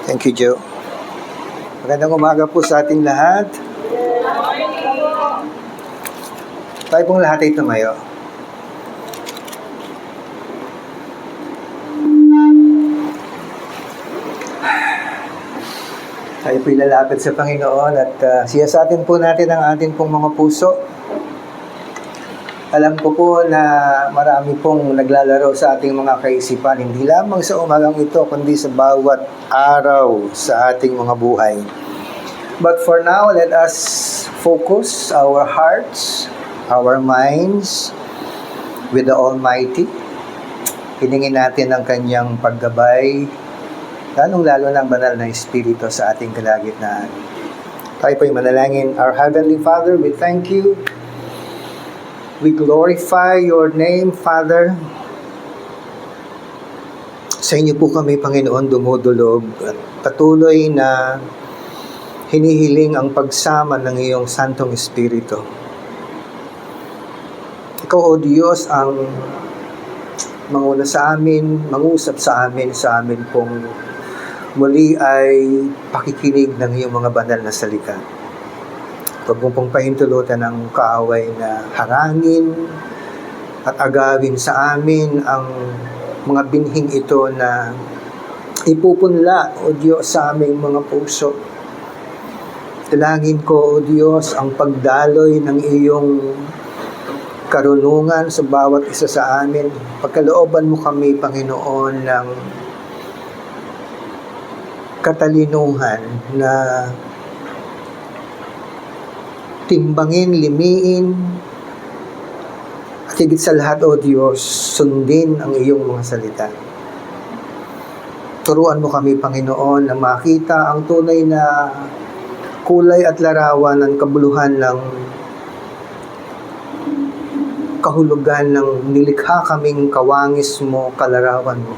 Thank you, Joe. Magandang umaga po sa ating lahat. Tayo pong lahat ay tumayo. Tayo po ilalapit sa Panginoon at siyasatin po natin ang ating pong mga puso. Alam ko po na marami pong naglalaro sa ating mga kaisipan, hindi lamang sa umagang ito, kundi sa bawat araw sa ating mga buhay. But for now, let us focus our hearts, our minds with the Almighty. Hiningin natin ang Kanyang paggabay, lalong-lalo ng banal na Espiritu sa ating kalagitnaan. Tayo po'y manalangin. Our Heavenly Father, we thank you. We glorify your name, Father. Sa inyo po kami, Panginoon, dumudulog at patuloy na hinihiling ang pagsama ng iyong Santong Espiritu. Ikaw, O Diyos, ang manguna sa amin, mangusap sa amin pong muli ay pakikinig ng iyong mga banal na salita. Huwag mo pong pahintulutan ng kaaway na harangin at agawin sa amin ang mga binhing ito na ipupunla, O Diyos, sa aming mga puso. Dalangin ko, O Diyos, ang pagdaloy ng iyong karunungan sa bawat isa sa amin. Pagkalooban mo kami, Panginoon, ng katalinuhan na timbangin, limiin, at higit sa lahat, O Diyos, sundin ang iyong mga salita. Turuan mo kami, Panginoon, na makita ang tunay na kulay at larawan ng kabuluhan ng kahulugan ng nilikha kaming kawangis mo, kalarawan mo.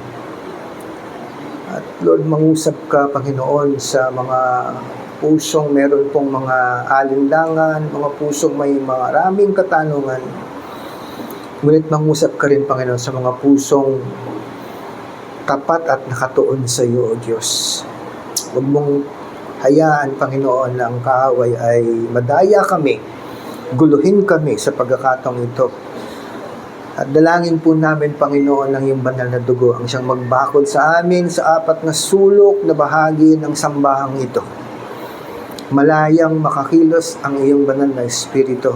At Lord, mangusap ka, Panginoon, sa mga pusong meron pong mga alinlangan, mga pusong may maraming katanungan. Ngunit mangusap ka rin, Panginoon, sa mga pusong tapat at nakatuon sa iyo, O Diyos. Huwag mong hayaan, Panginoon, na ang kaaway ay madaya kami, guluhin kami sa pagkakataong ito. At dalangin po namin, Panginoon, ng iyong banal na dugo ang siyang magbakod sa amin sa apat na sulok na bahagi ng sambahang ito. Malayang makakilos ang iyong banal na Espiritu.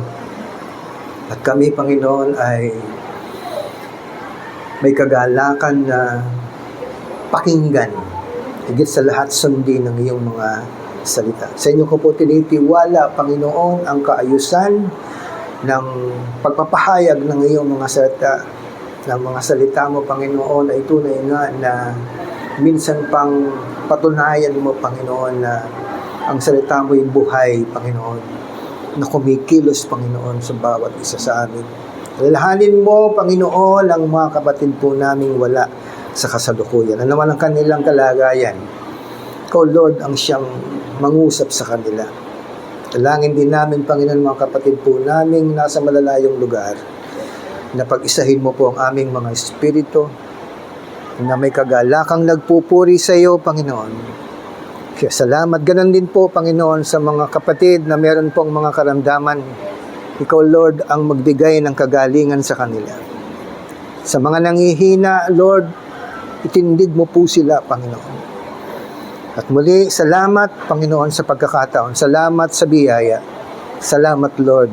At kami, Panginoon, ay may kagalakan na pakinggan, higit sa lahat sundin ng iyong mga salita. Sa inyo ko po tinitiwala, Panginoon, ang kaayusan ng pagpapahayag ng iyong mga salita. Ng mga salita mo, Panginoon, ay tunay nga na minsan pang patunayan mo, Panginoon, na ang salita mo'y buhay, Panginoon, na kumikilos, Panginoon, sa bawat isa sa amin. Alalahanin mo, Panginoon, ang mga kapatid po naming wala sa kasalukuyan. Ano naman ang kanilang kalagayan? Ikaw, Lord, ang siyang mangusap sa kanila. Dalangin din namin, Panginoon, mga kapatid po naming nasa malalayong lugar, na pag-isahin mo po ang aming mga espiritu, na may kagalakang nagpupuri sa iyo, Panginoon. Kaya salamat. Ganon din po, Panginoon, sa mga kapatid na meron pong mga karamdaman. Ikaw, Lord, ang magbigay ng kagalingan sa kanila. Sa mga nangihina, Lord, itindig mo po sila, Panginoon. At muli, salamat, Panginoon, sa pagkakataon. Salamat sa biyaya. Salamat, Lord,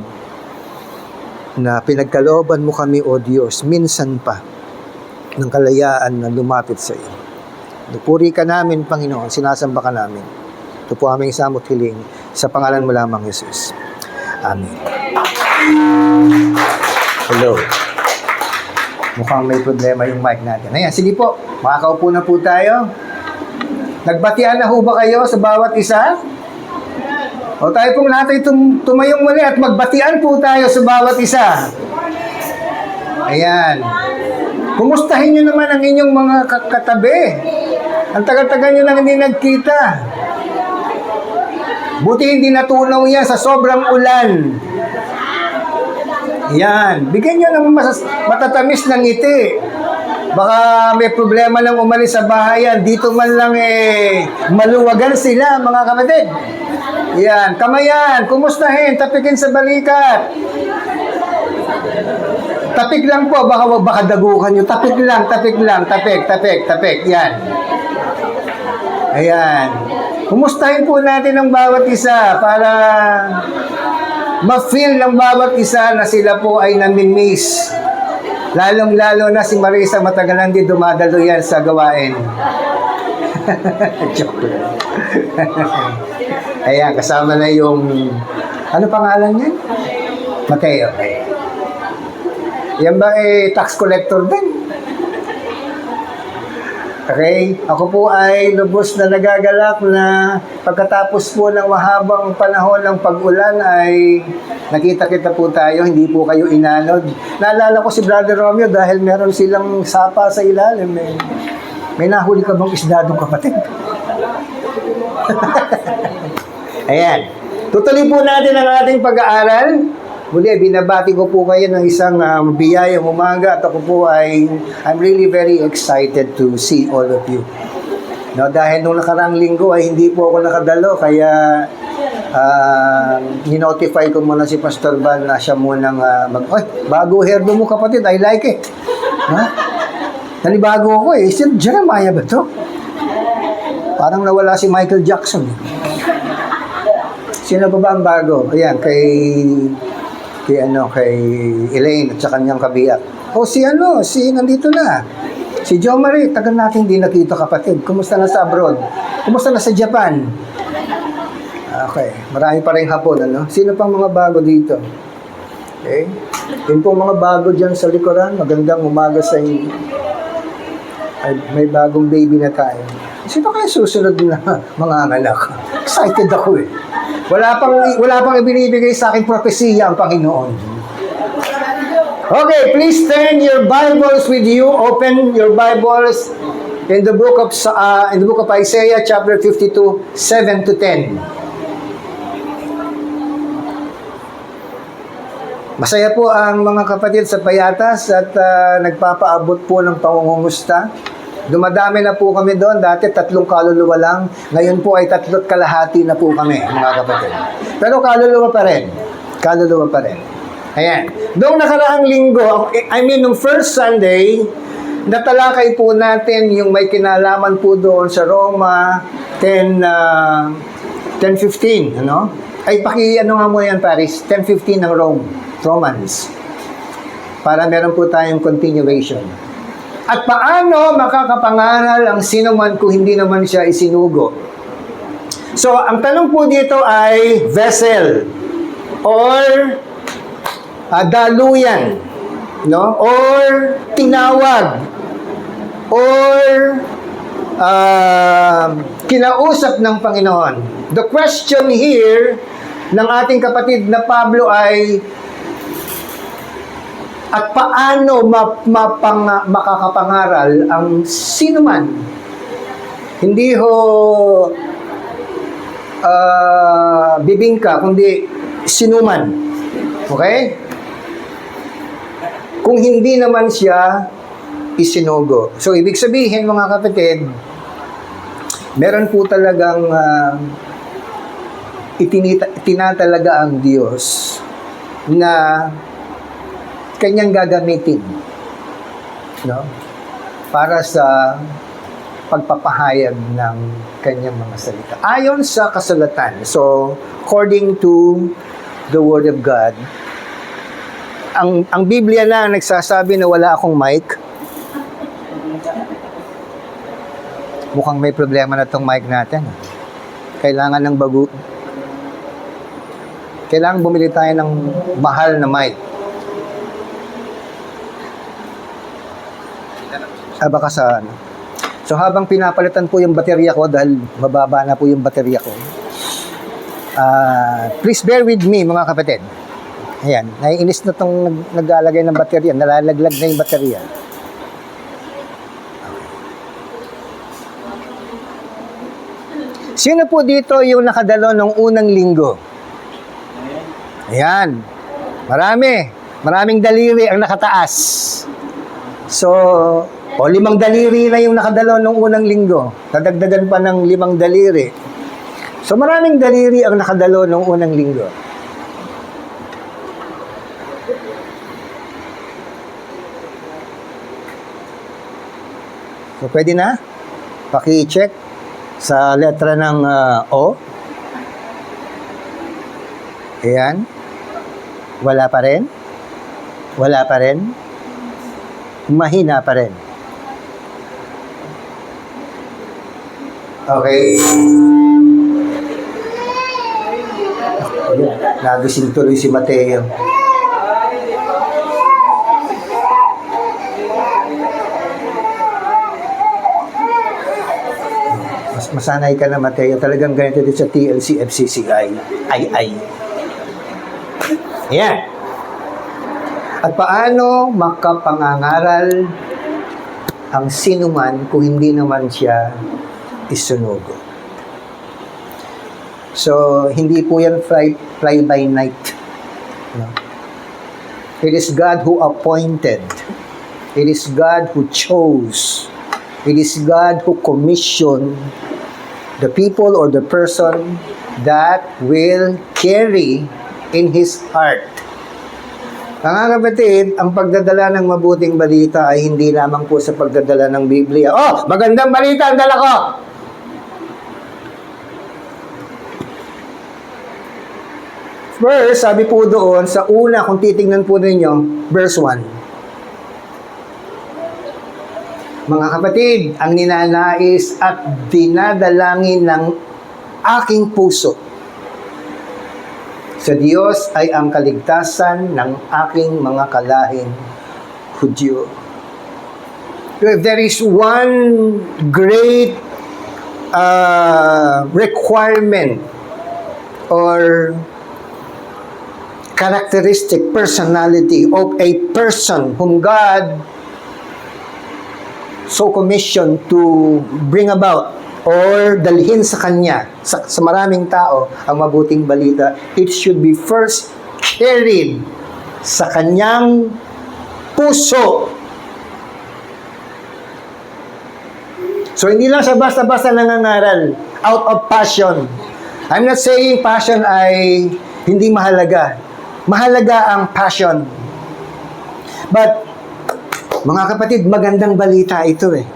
na pinagkalooban mo kami, O Diyos, minsan pa ng kalayaan na lumapit sa iyo. Puri ka namin, Panginoon, sinasamba ka namin. Ito po aming samot hiling sa pangalan mo lamang, Jesus. Amen. Hello. Mukhang may problema yung mic natin. Ayan, sige po, makakaupo na po tayo. Nagbatian na ho ba kayo sa bawat isa? O tayo pong lahat ay tumayong muli at magbatian po tayo sa bawat isa. Ayan. Kumustahin nyo naman ang inyong mga katabi. Ang tagal-tagal nyo nang hindi nagkita. Buti hindi natunaw yan sa sobrang ulan. Yan. Bigyan nyo ng matatamis ng ngiti. Baka may problema lang umalis sa bahayan. Dito man lang maluwagan sila, mga kapatid. Yan, kamayan, kumustahin, tapikin sa balikat. Tapik lang po, baka dagukan nyo. Tapik lang, tapik. Yan. Ayan. Kumustahin po natin ang bawat isa para ma-feel ng bawat isa na sila po ay namimiss. Lalong-lalo na si Marisa, matagal nang di dumadalo yan sa gawain. Joke lang. Ayan, kasama na yung... Ano pangalan niya? Mateo. Yan ba tax collector din? Okay? Ako po ay lubos na nagagalak na pagkatapos po ng mahabang panahon ng pag-ulan ay nakita-kita po tayo, hindi po kayo inanod. Naalala ko si Brother Romeo dahil meron silang sapa sa ilalim. May nahuli ka bang isda doon, kapatid? Ayan. Tutuloy po natin ang ating pag-aaral. Muli, binabati ko po kayo ng isang biyayang umaga at ako po I'm really very excited to see all of you. No, dahil nung nakarang linggo ay hindi po ako nakadalo, kaya ninotify ko muna si Pastor Van na siya munang bago hairdo mo, kapatid, I like it. Ha? Nanibago ako Si Jeremiah ba to? Parang nawala si Michael Jackson. Sino ba ang bago? Ayan, kay Elaine at sa kanyang kabiyak. Si nandito na. Si Jo Marie, tagal natin di nakita, kapatid. Kumusta na sa abroad? Kumusta na sa Japan? Okay, marami pa rin hapon, ano? Sino pang mga bago dito? Okay? Yun pong mga bago dyan sa likuran. Magandang umaga sa inyo. Ay, may bagong baby na tayo. Sino kaya susunod na mga anak? Excited ako Wala pang ibinibigay sa akin propesya ang Panginoon. Okay, please turn your Bibles with you. Open your Bibles in the book of Isaiah, chapter 52, 7 to 10. Masaya po ang mga kapatid sa Payatas at nagpapaabot po ng pangungumusta. Dumadami na po kami doon. Dati 3 kaluluwa lang. Ngayon po ay 3 kalahati na po kami, mga kapatid. Pero kaluluwa pa rin. Ayan. Doong nakaraang linggo, nung first Sunday, natalakay po natin yung may kinalaman po doon sa Roma 10:15, ano? Nga mo yan, Paris. 10:15 ng Romans. Para meron po tayong continuation. At paano makakapangaral ang sino man kung hindi naman siya isinugo? So, ang tanong po dito ay vessel or daluyan, no? Or tinawag or kinausap ng Panginoon. The question here ng ating kapatid na Pablo ay at paano makakapangaral ang sino man? Hindi bibingka, kundi sinuman. Okay? Kung hindi naman siya isinugo. So, ibig sabihin, mga kapatid, meron po talagang itinatalaga ang Diyos na kanyang gagamitin, no? Para sa pagpapahayag ng kanyang mga salita. Ayon sa kasulatan. So, according to the Word of God, ang Biblia na nagsasabi na wala akong mic. Mukhang may problema na tong mic natin. Kailangan ng bago. Kailangan bumili tayo ng mahal na mic. Baka sa ano. So habang pinapalitan po yung baterya ko dahil mababa na po yung baterya ko. Please bear with me, mga kapatid. Ayan, naiinis na itong naglalagay ng baterya, nalalaglag na yung baterya. Sino po dito yung nakadalo ng unang linggo? Ayan, maraming daliri ang nakataas. So, O 5 daliri na yung nakadalo nung unang linggo. Nadagdagan pa ng 5 daliri. So maraming daliri ang nakadalo nung unang linggo. So pwede na? Paki-check sa letra ng O. Ayan. Wala pa rin. Wala pa rin. Mahina pa rin. Okay. Nagising tuloy si Mateo. Masanay ka na, Mateo. Talagang ganito din sa TLC FCCI. Ay. Ayan. At paano makapangangaral ang sinuman kung hindi naman siya isunugo? So, hindi po yan fly by night. No? It is God who appointed. It is God who chose. It is God who commissioned the people or the person that will carry in His heart. Mga kapatid, ang pagdadala ng mabuting balita ay hindi lamang po sa pagdadala ng Biblia. Oh, magandang balita ang dala ko! First, sabi po doon, sa una, kung titingnan po ninyo, verse 1. Mga kapatid, ang ninanais at dinadalangin ng aking puso sa Diyos ay ang kaligtasan ng aking mga kalahing Hudyo. There is one great requirement or characteristic personality of a person whom God so commissioned to bring about or dalhin sa Kanya, sa maraming tao, ang mabuting balita. It should be first carried sa Kanyang puso. So, hindi lang siya basta-basta nangangaral out of passion. I'm not saying passion ay hindi mahalaga. Mahalaga ang passion. But, mga kapatid, magandang balita ito eh.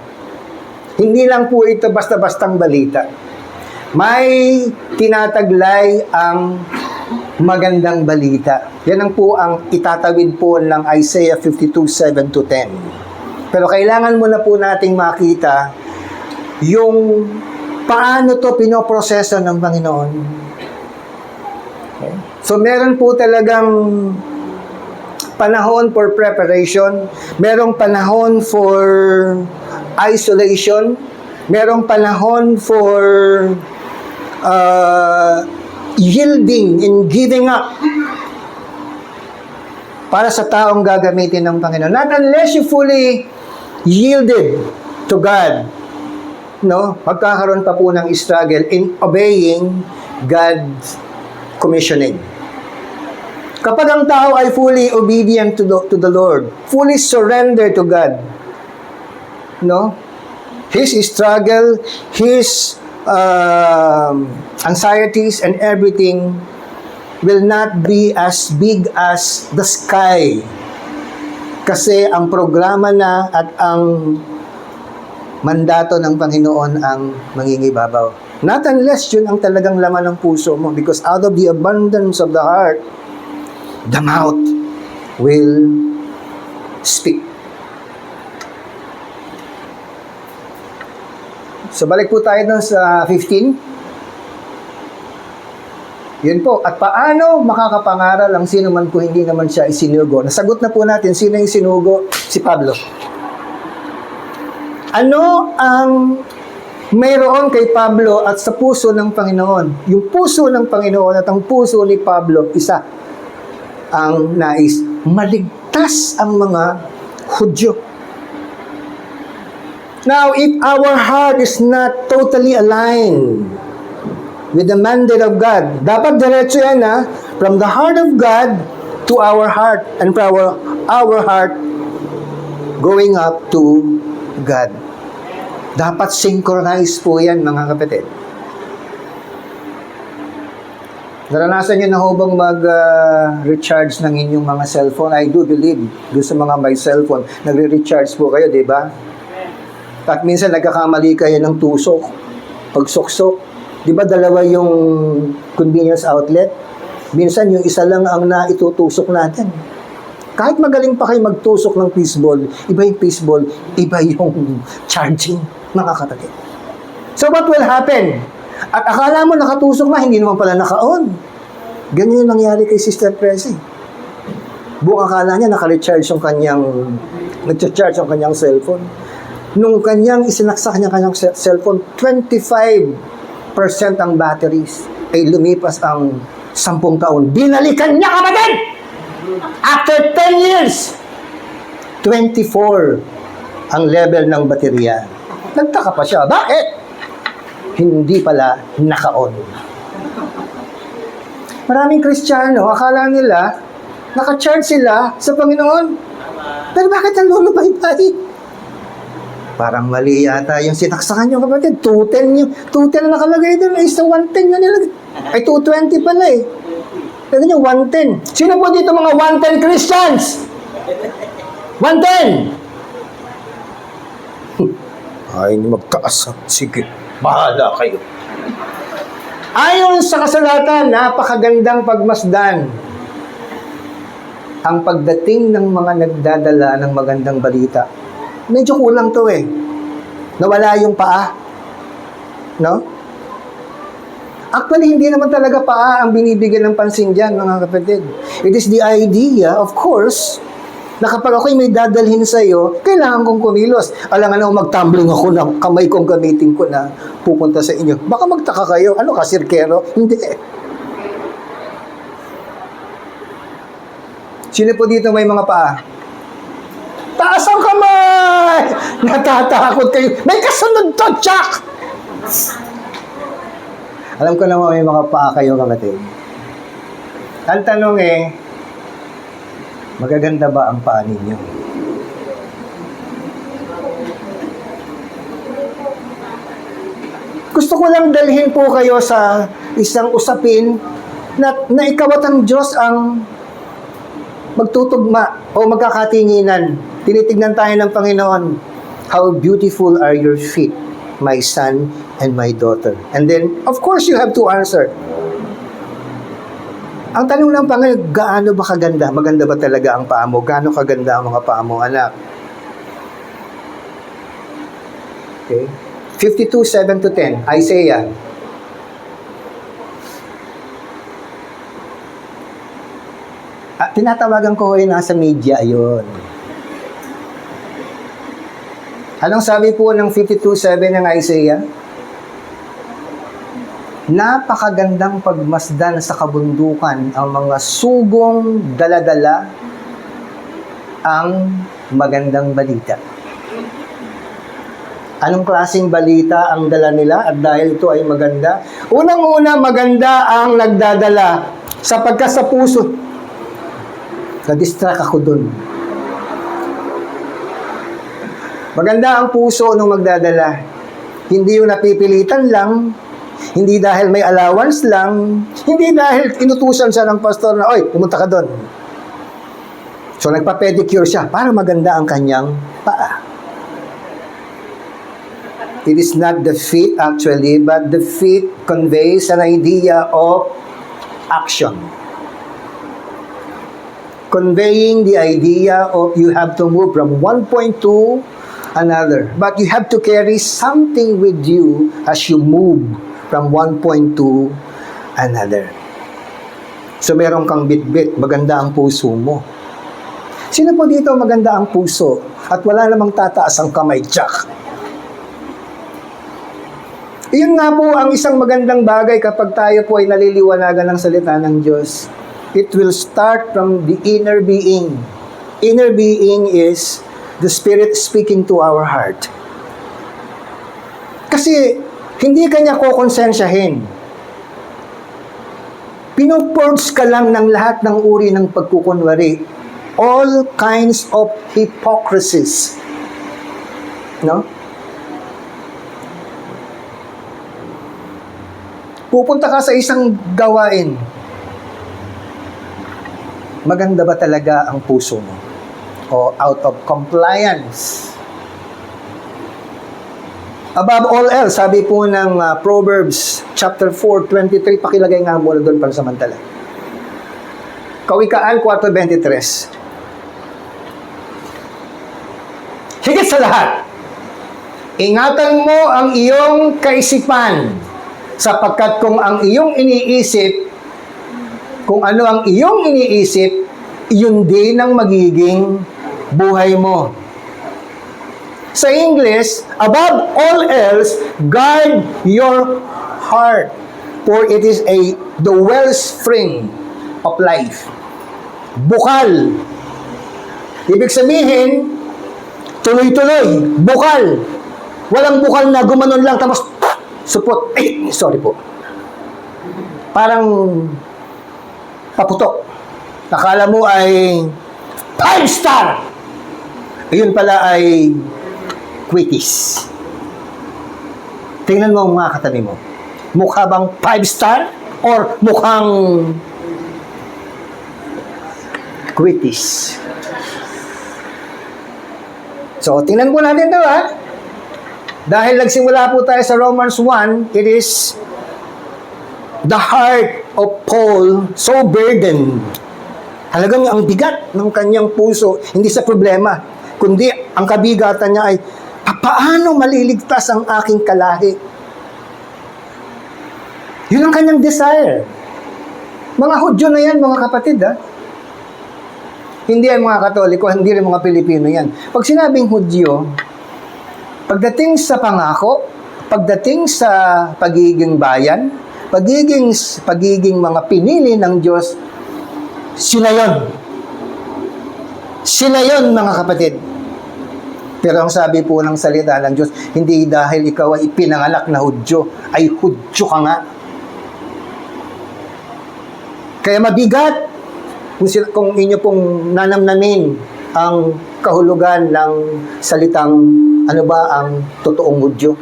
Hindi lang po ito basta-bastang balita. May tinataglay ang magandang balita. Yan ang po ang itatawid po ng Isaiah 52:7-10. Pero kailangan muna po nating makita yung paano to pinoproseso ng Panginoon. Okay? So meron po talagang panahon for preparation, merong panahon for isolation, merong panahon for yielding and giving up para sa taong gagamitin ng Panginoon. Not unless you fully yielded to God, no, magkakaroon pa po ng struggle in obeying God's commissioning. Kapag ang tao ay fully obedient to the Lord, fully surrender to God, no? His struggle, his anxieties and everything will not be as big as the sky. Kasi ang programa na at ang mandato ng Panginoon ang mangingibabaw. Not unless yun ang talagang laman ng puso mo, because out of the abundance of the heart, the mouth will speak. So balik po tayo dun sa 15. Yun po. At paano makakapangaral ang sino man kung hindi naman siya isinugo? Nasagot na po natin sino yung sinugo? Si Pablo. Ano ang mayroon kay Pablo at sa puso ng Panginoon? Yung puso ng Panginoon at ang puso ni Pablo, isa. Ang nais, maligtas ang mga Hudyo. Now, if our heart is not totally aligned with the mandate of God, dapat diretso yan from the heart of God to our heart, and from our heart going up to God. Dapat synchronize po yan, mga kapatid. Naranasan nyo na ho bang mag-recharge ng inyong mga cellphone? I do believe, doon sa mga may cellphone, nagre-recharge po kayo, di ba? At minsan nagkakamali kayo ng tusok, pagsuksok. Di ba dalawa yung convenience outlet? Minsan yung isa lang ang naitutusok natin. Kahit magaling pa kayo magtusok ng fishball, iba yung fishball, iba yung charging, mga kapatid. So what will happen? At akala mo nakatusok na, hindi naman pala naka-on. Ganyan yung nangyari kay Sister Presi. Buong akala niya naka-recharge yung kanyang, nag-charge yung kanyang cellphone. Nung kanyang isinaksak niya kanyang cellphone, 25% ang batteries ay lumipas ang 10 taon. Binalikan niya, kapatid! After 10 years, 24 ang level ng baterya. Nagtaka pa siya. Bakit? Hindi pala naka-on. Maraming Kristiyano, akala nila, naka-charge sila sa Panginoon. Pero bakit ang lulubay-bay? Parang mali yata yung sinaksakan nyo, kapatid. 210 yung, 210 na nakalagay doon. Ay, sa 110 yun nilagay. Ay, 220 pala eh. Lagay nyo, 110. Sino po dito mga 110 Christians? 110! Ay, hindi magtaas. Sige, bahala kayo. Ayon sa kasulatan, napakagandang pagmasdan ang pagdating ng mga nagdadala ng magandang balita. Medyo kulang to eh. Nawala yung paa. No? Actually, hindi naman talaga paa ang binibigyan ng pansin dyan, mga kapatid. It is the idea, of course, na kapag ako'y may dadalhin sa'yo, kailangan kong kumilos. Alangan ako, magtumbling ako ng kamay kong gamitin ko na pupunta sa inyo. Baka magtaka kayo, ano ka, sirkero? Hindi. Sino po dito may mga paa? Taas ang kamay! Natatakot kayo. May kasunod to, Jack! Alam ko naman may mga paa kayo, kapatid. Ang tanong magaganda ba ang paa ninyo? Gusto ko lang dalhin po kayo sa isang usapin na ikaw at ang Diyos ang magtutugma o magkakatinginan. Tinitignan tayo ng Panginoon. How beautiful are your feet, my son and my daughter. And then, of course, you have to answer. Ang tanong ng Panginoon, gaano ba kaganda? Maganda ba talaga ang paa mo? Gaano kaganda ang mga paa mo, anak? Okay. 52:7-10, Isaiah. Tinatawagan ko nasa media, yun. Anong sabi po ng 52:7 ng Isaiah? Napakagandang pagmasdan sa kabundukan ang mga sugong daladala ang magandang balita. Anong klaseng balita ang dala nila? At dahil ito ay maganda, unang-una maganda ang nagdadala sapagkat sa puso. Na-distract ako dun. Maganda ang puso nung magdadala. Hindi yung napipilitan lang, hindi dahil may allowance lang, hindi dahil inutusan siya ng pastor na, oy, pumunta ka doon. So, nagpa-pedicure siya para maganda ang kanyang paa. It is not the feet actually, but the feet conveys an idea of action. Conveying the idea of you have to move from one point to another. But you have to carry something with you as you move from one point to another. So meron kang bit-bit, maganda ang puso mo. Sino po dito maganda ang puso at wala namang tataas ang kamay, Jack? Iyon nga po ang isang magandang bagay kapag tayo po ay naliliwanagan ng salita ng Diyos. It will start from the inner being. Inner being is the Spirit speaking to our heart. Kasi hindi kanya kokonsensyahin. Pinupurge ka lang ng lahat ng uri ng pagkukunwari. All kinds of hypocrisies. No? Pupunta ka sa isang gawain. Maganda ba talaga ang puso mo? O out of compliance? Above all else, sabi po ng Proverbs chapter 4:23, pakilagay nga muna doon pansamantala. Kawikaan 4:23. Higit sa lahat, ingatan mo ang iyong kaisipan, sapagkat kung ano ang iyong iniisip, yun din ang magiging buhay mo. Sa English, above all else, guard your heart, for it is the wellspring of life. Bukal. Ibig sabihin, tuloy-tuloy, bukal. Walang bukal na gumanon lang, tapos supot. Ay, sorry po. Parang paputok. Akala mo ay 5 star. Ayun pala ay quitis. Tingnan mo ang mga katabi mo. Mukha bang 5 star or mukhang quitis? So, tingnan po natin ito Dahil nagsimula po tayo sa Romans 1, it is the heart of Paul so burdened. Talagang ang bigat ng kanyang puso, hindi sa problema, kundi ang kabigatan niya ay, paano maliligtas ang aking kalahi? Yun ang kanyang desire. Mga Hudyo na yan, mga kapatid, Hindi ang mga Katoliko, hindi rin mga Pilipino yan. Pag sinabing Hudyo, pagdating sa pangako, pagdating sa pagiging bayan, pagiging mga pinili ng Diyos, sila yon. Sila yon, mga kapatid. Pero ang sabi po ng salita ng Diyos, hindi dahil ikaw ay ipinanganak na Hudyo, ay Hudyo ka nga. Kaya mabigat kung inyo pong nanamnamin ang kahulugan ng salitang ano ba ang totoong Hudyo.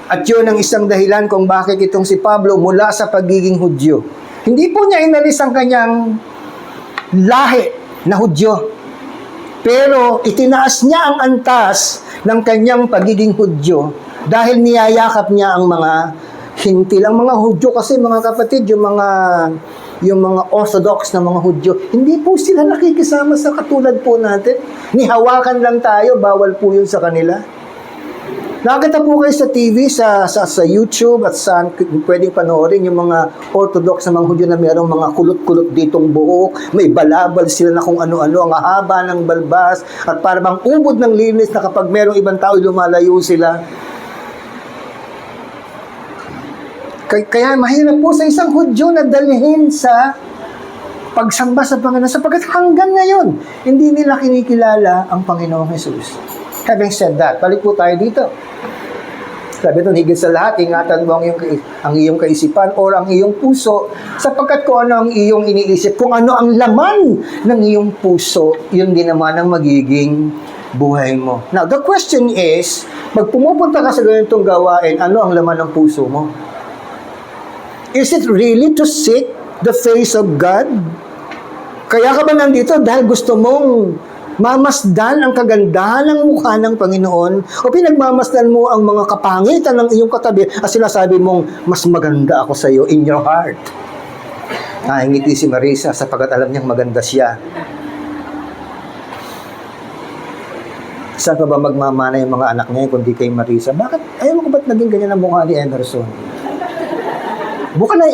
At yun ang isang dahilan kung bakit itong si Pablo mula sa pagiging Hudyo. Hindi po niya inalis ang kanyang lahi na Hudyo. Pero itinaas niya ang antas ng kanyang pagiging Hudyo dahil niyayakap niya ang mga hintil. Ang mga Hudyo kasi, mga kapatid, yung mga Orthodox na mga Hudyo, hindi po sila nakikisama sa katulad po natin. Nihawakan lang tayo, bawal po yun sa kanila. Nakita po kayo sa TV, sa YouTube, at saan pwedeng panoorin yung mga Orthodox na mga Hudyo na mayroong mga kulot-kulot ditong buhok, may balabal sila na kung ano-ano, ang haba ng balbas, at parang ubod ng linis na kapag mayroong ibang tao, lumalayo sila. Kaya mahirap po sa isang Hudyo na dalhin sa pagsamba sa Panginoon, sapagkat hanggang ngayon, hindi nila kinikilala ang Panginoong Jesus. Having said that, balik po tayo dito. Sabi ito, higit sa lahat, ingatan mo ang iyong kaisipan or ang iyong puso, sapagkat kung ano ang iyong iniisip, kung ano ang laman ng iyong puso, yun din naman ang magiging buhay mo. Now, the question is, pag pumupunta ka sa ganitong gawain, ano ang laman ng puso mo? Is it really to seek the face of God? Kaya ka ba nandito dahil gusto mong mamasdan ang kagandahan ng mukha ng Panginoon o pinagmamasdan mo ang mga kapangitan ng iyong katabi at sinasabi mong mas maganda ako sa iyo in your heart? Ngiti si Marisa sapagkat alam niyang maganda siya. Saan ka ba magmamana yung mga anak niya kundi kay Marisa? Bakit? Ayaw mo ko ba't naging ganyan ang mukha ni Emerson? Buka na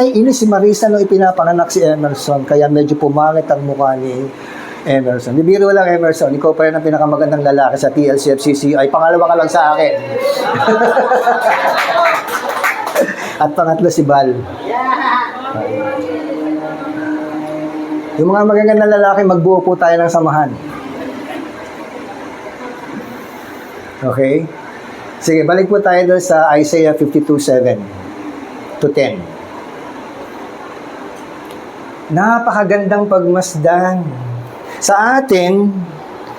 inis si Marisa nung ipinapanganak si Emerson, kaya medyo pumangit ang mukha ni Emerson. Bibiro lang, Emerson, ikaw pa rin ang pinakamagandang lalaki sa TLCFCC. Ay, pangalawa ka lang sa akin. At pangatlo si Bal. Yung mga magagandang lalaki, magbuo po tayo ng samahan. Okay? Sige, balik po tayo doon sa Isaiah 52:7 to 10. Napakagandang pagmasdan. Sa atin,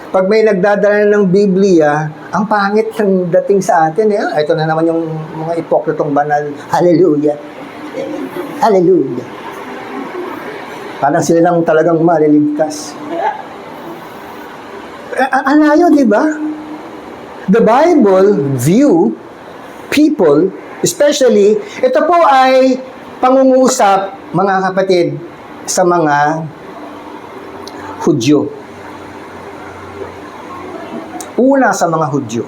Pag may nagdadala ng Biblia, ang pangit ng dating sa atin. Ito na naman yung mga ipokritong banal. Hallelujah. Hallelujah. Parang sila lang talagang maliligtas. Ang layo, di ba? The Bible view people, especially, ito po ay pangungusap, mga kapatid, sa mga Hudyo. Una sa mga Hudyo.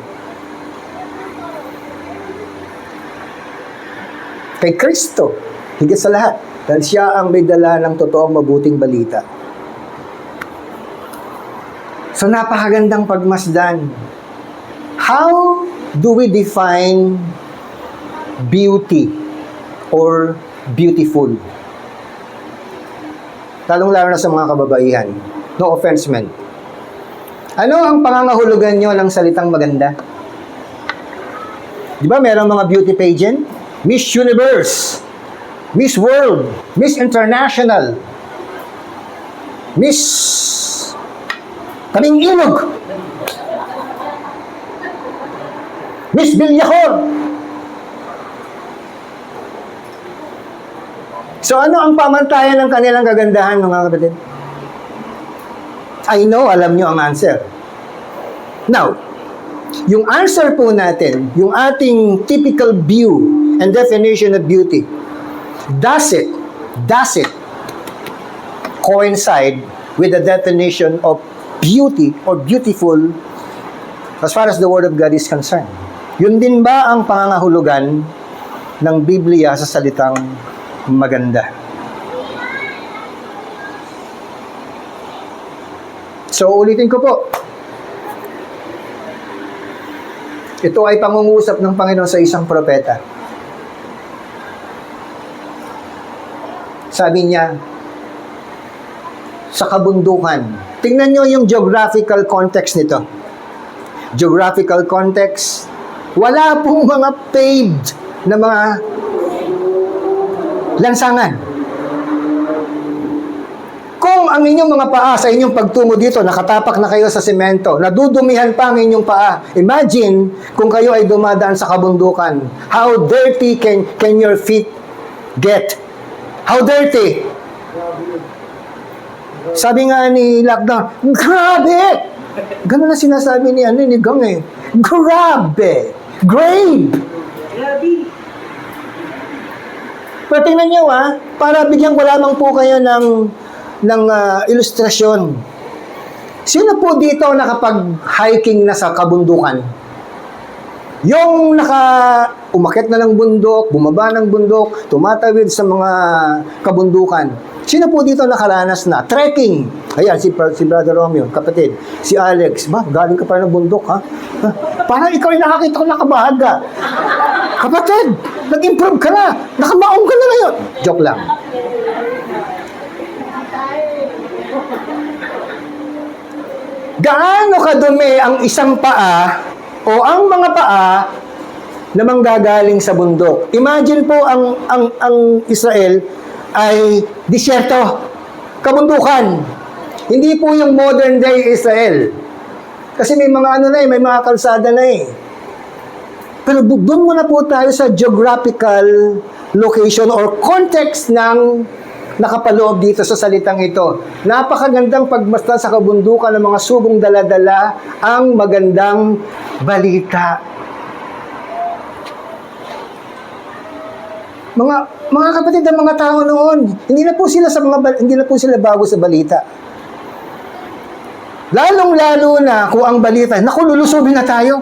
Kay Kristo, higit sa lahat, dahil siya ang may dala ng totoong mabuting balita. So, napakagandang pagmasdan. How do we define beauty or beautiful? Lalong-lalo na sa mga kababaihan. No offense, man. Ano ang pangangahulugan nyo ng salitang maganda? Di ba merong mga beauty pageant? Miss Universe, Miss World, Miss International, Miss Kaming Ilog, Miss Villacor. So ano ang pamantayan ng kanilang kagandahan, mga kapatid? I know, alam nyo ang answer. Now, yung answer po natin, yung ating typical view and definition of beauty, does it coincide with the definition of beauty or beautiful as far as the Word of God is concerned? Yun din ba ang pangangahulugan ng Biblia sa salitang maganda? So, ulitin ko po. Ito ay pangungusap ng Panginoon sa isang propeta. Sabi niya, sa kabundukan. Tingnan nyo yung geographical context nito. Geographical context, wala pong mga paved na mga lansangan. Kung ang inyong mga paa sa inyong pagtungo dito, nakatapak na kayo sa semento, nadudumihan pa ang inyong paa. Imagine kung kayo ay dumadaan sa kabundukan. How dirty can your feet get? How dirty? Sabi nga ni Lockdown, grabe! Ganun na sinasabi ni Gang eh. Grabe! Grave! Grabe! Pero tingnan nyo para bigyan ko lamang po kayo ng ilustrasyon. Sino po dito nakapag-hiking na sa kabundukan? Yung umakyat na ng bundok, bumaba ng bundok, tumatawid sa mga kabundukan. Sino po dito nakaranas na? Trekking. Ayan, si Brother Romeo, kapatid. Si Alex, galing ka pa ng bundok, ha? Parang ikaw yung nakakita ko nakabahaga. Kapatid, nag-improve ka na. Nakamaong ka na ngayon. Joke lang. Gaano kadumi ang isang paa o ang mga paa na manggagaling sa bundok? Imagine po ang Israel ay disyerto, kabundukan. Hindi po yung modern day Israel. Kasi may mga may mga kalsada na eh. Pero doon muna po tayo sa geographical location or context ng nakapaloob dito sa salitang ito. Napakagandang pagmasdan sa kabundukan ng mga subong dala-dala ang magandang balita. Mga kapatid ng mga tao noon, hindi na po sila bago sa balita. Lalong-lalo na kung ang balita, naku, lulusubin na tayo.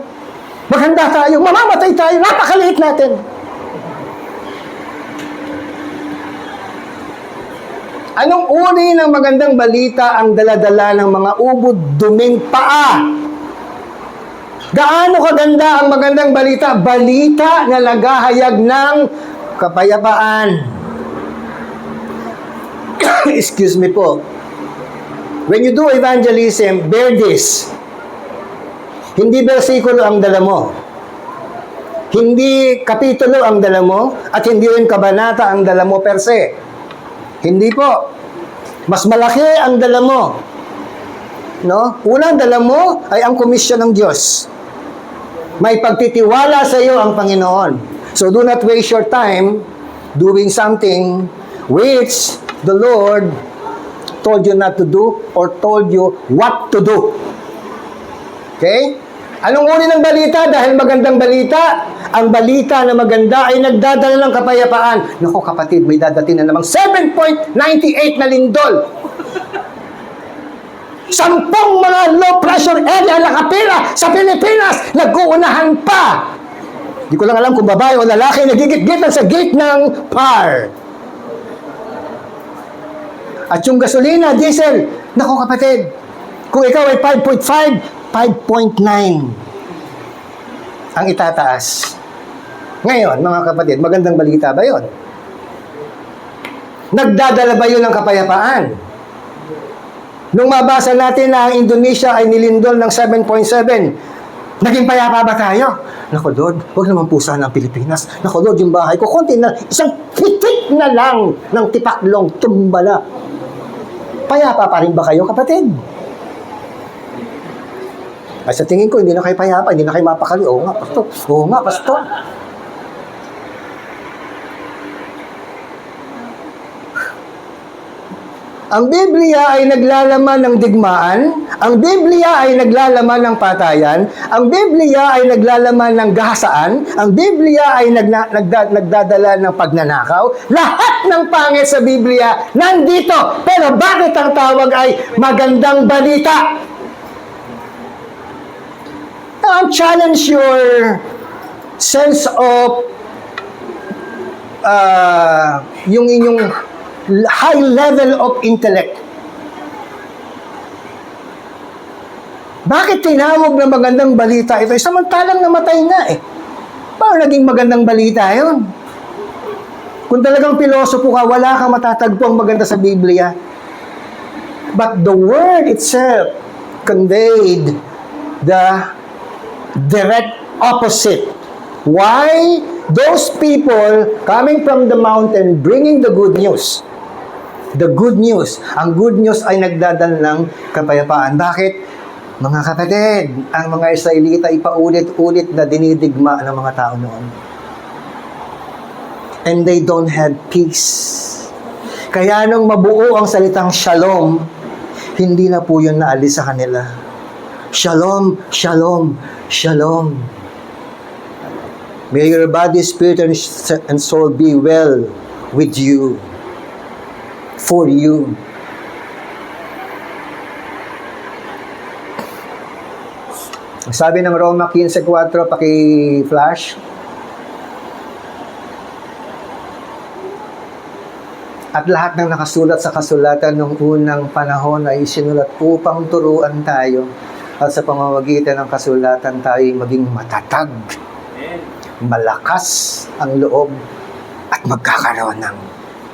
Maghanda tayo, mamamatay tayo, napakaliit natin. Anong uri ng magandang balita ang dala-dala ng mga ubod duming paa? Gaano kaganda ang magandang balita? Balita na naghahayag ng kapayapaan. Excuse me po. When you do evangelism, bear this. Hindi bersikulo ang dala mo. Hindi kapitulo ang dala mo, at hindi rin kabanata ang dala mo per se. Hindi po. Mas malaki ang dala mo. no? Unang dala mo ay ang komisyon ng Diyos. May pagtitiwala sa iyo ang Panginoon. So do not waste your time doing something which the Lord told you not to do or told you what to do. Okay? Anong uri ng balita? Dahil magandang balita, ang balita na maganda ay nagdadala ng kapayapaan. Naku kapatid, may dadating na namang 7.98 na lindol. 10 mga low pressure area nakapila sa Pilipinas, nag-uunahan pa. Di ko lang alam kung babae o lalaki, nagigit-gitan sa gate ng PAR. At yung gasolina, diesel, naku kapatid, kung ikaw ay 5.5, 5.9 ang itataas. Ngayon, mga kapatid, magandang balita ba yun? Nagdadala ba yun ng kapayapaan? Nung mabasa natin na ang Indonesia ay nilindol ng 7.7, naging payapa ba tayo? Naku Lord, huwag naman po sana ang Pilipinas. Naku Lord, yung bahay ko, konti na, isang pitik na lang ng tipaklong tumbala. Payapa pa rin ba kayo, kapatid? Ay, sa tingin ko, hindi na kayo payapa, hindi na kayo mapakali. Oo nga, pastor. Oo nga, pastor. Ang Biblia ay naglalaman ng digmaan, ang Biblia ay naglalaman ng patayan, ang Biblia ay naglalaman ng gahasaan, ang Biblia ay nagdadala ng pagnanakaw. Lahat ng pangit sa Biblia nandito. Pero bakit ang tawag ay magandang balita? Challenge your sense of yung inyong high level of intellect. Bakit tinawag na magandang balita ito? Samantalang namatay na eh. Paano naging magandang balita yun? Kung talagang pilosopo ka, wala kang matatagpo ang maganda sa Biblia. But the word itself conveyed the direct opposite. Why? Those people coming from the mountain bringing the good news. The good news. Ang good news ay nagdadala ng kapayapaan. Bakit? Mga kapatid, ang mga Israelita ay paulit-ulit na dinidigma ng mga tao noon. And they don't have peace. Kaya nung mabuo ang salitang shalom, hindi na po yun naalis sa kanila. Shalom, shalom, shalom. May your body, spirit, and soul be well with you. For you. Sabi ng Roma 15:4, paki-flash. At lahat ng nakasulat sa kasulatan ng unang panahon ay isinulat upang turuan tayo at sa pamamagitan ng kasulatan tayo maging matatag, malakas ang loob at magkakaroon ng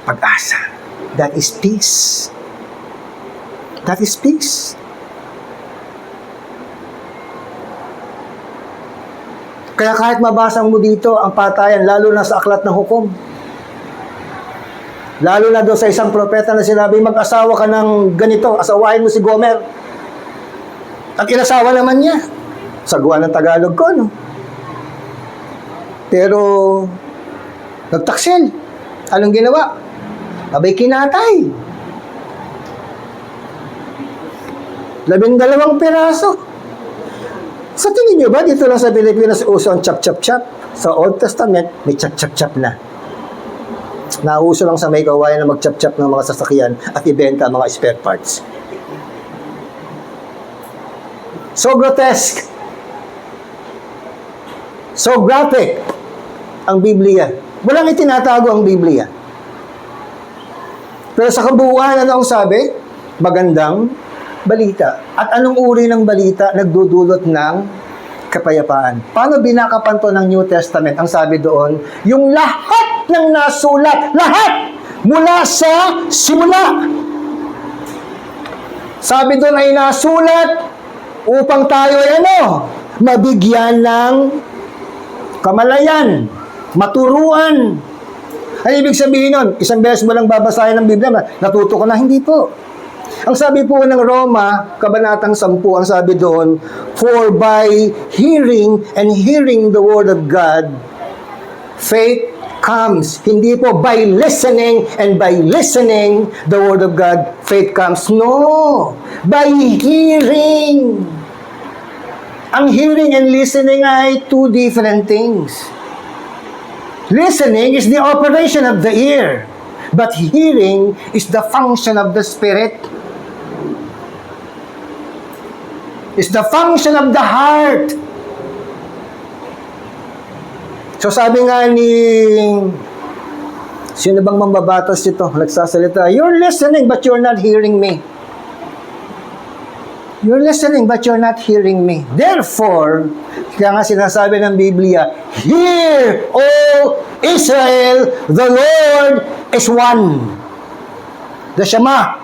pag-asa. That is peace. That is peace. Kaya kahit mabasa mo dito ang patayan, lalo na sa aklat ng hukom, lalo na doon sa isang propeta na sinabi, mag-asawa ka ng ganito, asawahin mo si Gomer. At inasawa naman niya. Sagwa ng Tagalog ko, no? Pero, nagtaksil. Anong ginawa? Abay, kinatay. 12 piraso. Sa tingin nyo ba, dito lang sa Pilipinas, uso ang chop-chop-chop? Sa Old Testament, may chop-chop-chop na. Nauso lang sa may kawayan na mag-chop-chop ng mga sasakyan at ibenta ang mga spare parts. So grotesque. So graphic ang Biblia. Walang itinatago ang Biblia. Pero sa kabuuan, ano ang sabi? Magandang balita. At anong uri ng balita nagdudulot ng kapayapaan? Paano binakapan to ng New Testament? Ang sabi doon, yung lahat ng nasulat, lahat, mula sa simula. Sabi doon ay nasulat upang tayo ay mabigyan ng kamalayan, maturuan. Ano ibig sabihin nun? Isang beses mo lang babasahin ng Biblia, natuto ko na, hindi po. Ang sabi po ng Roma, Kabanatang 10, ang sabi doon, for by hearing and hearing the word of God, faith comes. Hindi po by listening and by listening the word of God, faith comes. No! By hearing. Ang hearing and listening ay two different things. Listening is the operation of the ear, but hearing is the function of the Spirit. It's the function of the heart. So sabi nga ni, sino bang mambabatas ito? Nagsasalita, you're listening but you're not hearing me. You're listening but you're not hearing me. Therefore, kaya nga sinasabi ng Biblia, hear, O Israel, the Lord is one. The Shema.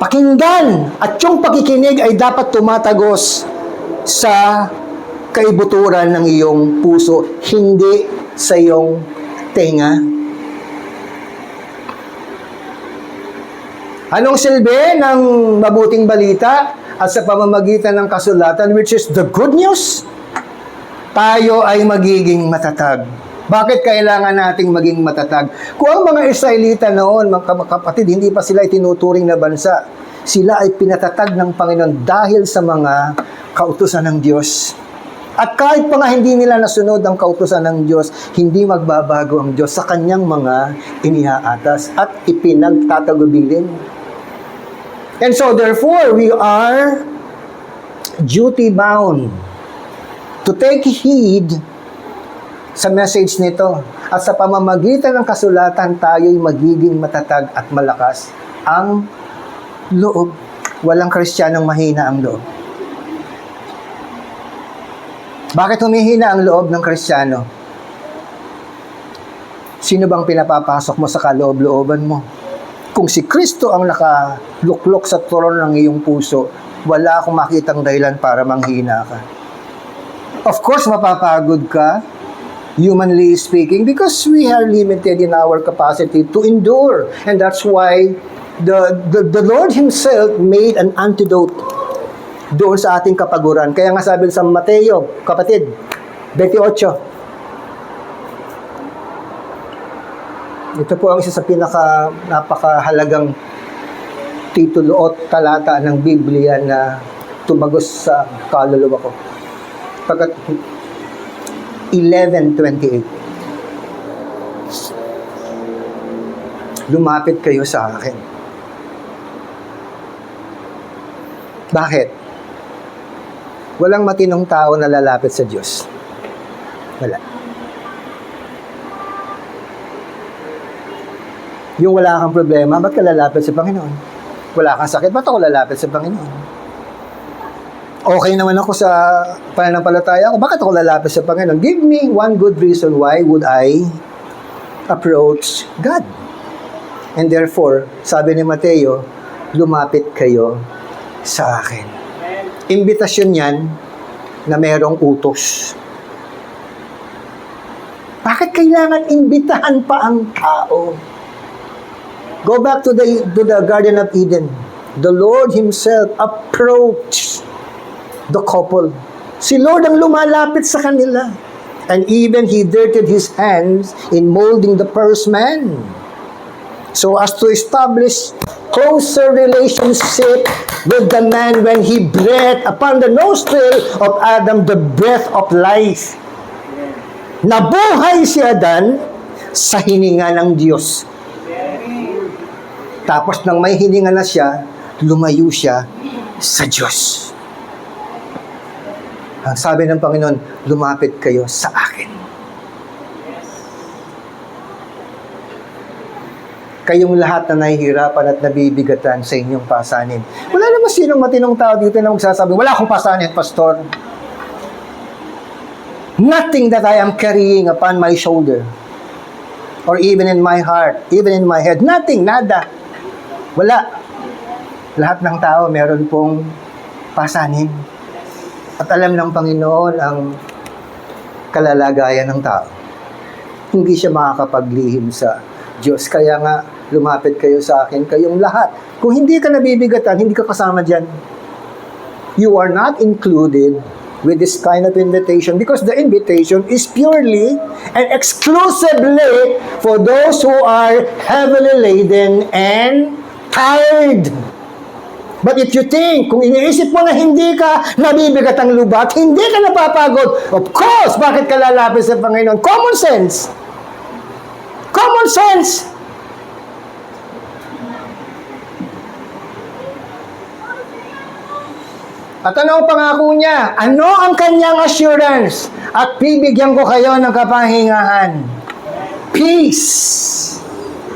Pakinggan. At yung pakikinig ay dapat tumatagos sa kaibuturan ng iyong puso, hindi sa iyong tenga. Anong silbi ng mabuting balita at sa pamamagitan ng kasulatan, which is the good news? Tayo ay magiging matatag. Bakit kailangan nating maging matatag? Kung ang mga Israelita noon, mga kapatid, hindi pa sila itinuturing na bansa, sila ay pinatatag ng Panginoon dahil sa mga kautusan ng Diyos. At kahit pa nga hindi nila nasunod ang kautusan ng Diyos, hindi magbabago ang Diyos sa kanyang mga iniaatas at ipinagtatagubilin. And so therefore, we are duty-bound to take heed sa message nito. At sa pamamagitan ng kasulatan, tayo'y magiging matatag at malakas ang loob. Walang Kristiyanong mahina ang loob. Bakit humihina ang loob ng Kristiyano? Sino bang pinapapasok mo sa kaloob-looban mo? Kung si Kristo ang nakaluklok sa trono ng iyong puso, wala akong makitang dahilan para manghina ka. Of course, mapapagod ka, humanly speaking, because we are limited in our capacity to endure. And that's why the Lord Himself made an antidote doon sa ating kapaguran. Kaya nga sabi sa Mateo, kapatid, 28. Ito po ang isa sa napakahalagang titulo o talata ng Biblia na tumagos sa kaluluwa ko. Pagkat 11:28. Lumapit kayo sa akin. Bakit? Walang matinong tao na lalapit sa Diyos. Wala. Yung wala kang problema, ba't ka lalapit sa Panginoon? Wala kang sakit, ba't ako lalapit sa Panginoon? Okay naman ako sa pananampalataya ko, bakit ako lalapit sa Panginoon? Give me one good reason why would I approach God. And therefore, sabi ni Mateo, lumapit kayo sa akin. Imbitasyon yan na merong utos. Bakit kailangan imbitahan pa ang tao? Go back to the Garden of Eden. The Lord Himself approached the couple. Si Lord ang lumalapit sa kanila. And even He dirtied His hands in molding the first man, so as to establish closer relationship with the man when He breathed upon the nostril of Adam the breath of life. Nabuhay si Adan sa hininga ng Diyos. Tapos nang may hininga na siya, lumayo siya sa Diyos. Ang sabi ng Panginoon, lumapit kayo sa akin. Kayong lahat na nahihirapan at nabibigatan sa inyong pasanin. Wala naman sinong matinong tao dito na magsasabi, wala akong pasanin, Pastor. Nothing that I am carrying upon my shoulder, or even in my heart, even in my head, nothing, nada. Wala. Lahat ng tao meron pong pasanin. At alam ng Panginoon ang kalalagayan ng tao. Hindi siya makakapaglihim sa Diyos. Kaya nga, lumapit kayo sa akin, kayong lahat. Kung hindi ka nabibigatan, hindi ka kasama dyan. You are not included with this kind of invitation because the invitation is purely and exclusively for those who are heavily laden and tired. But if you think, kung iniisip mo na hindi ka nabibigat ang lubat, hindi ka napapagod, of course, bakit ka lalapit sa Panginoon? Common sense. Common sense. At ano ang pangako niya? Ano ang kanyang assurance? At bibigyan ko kayo ng kapahingahan. Peace.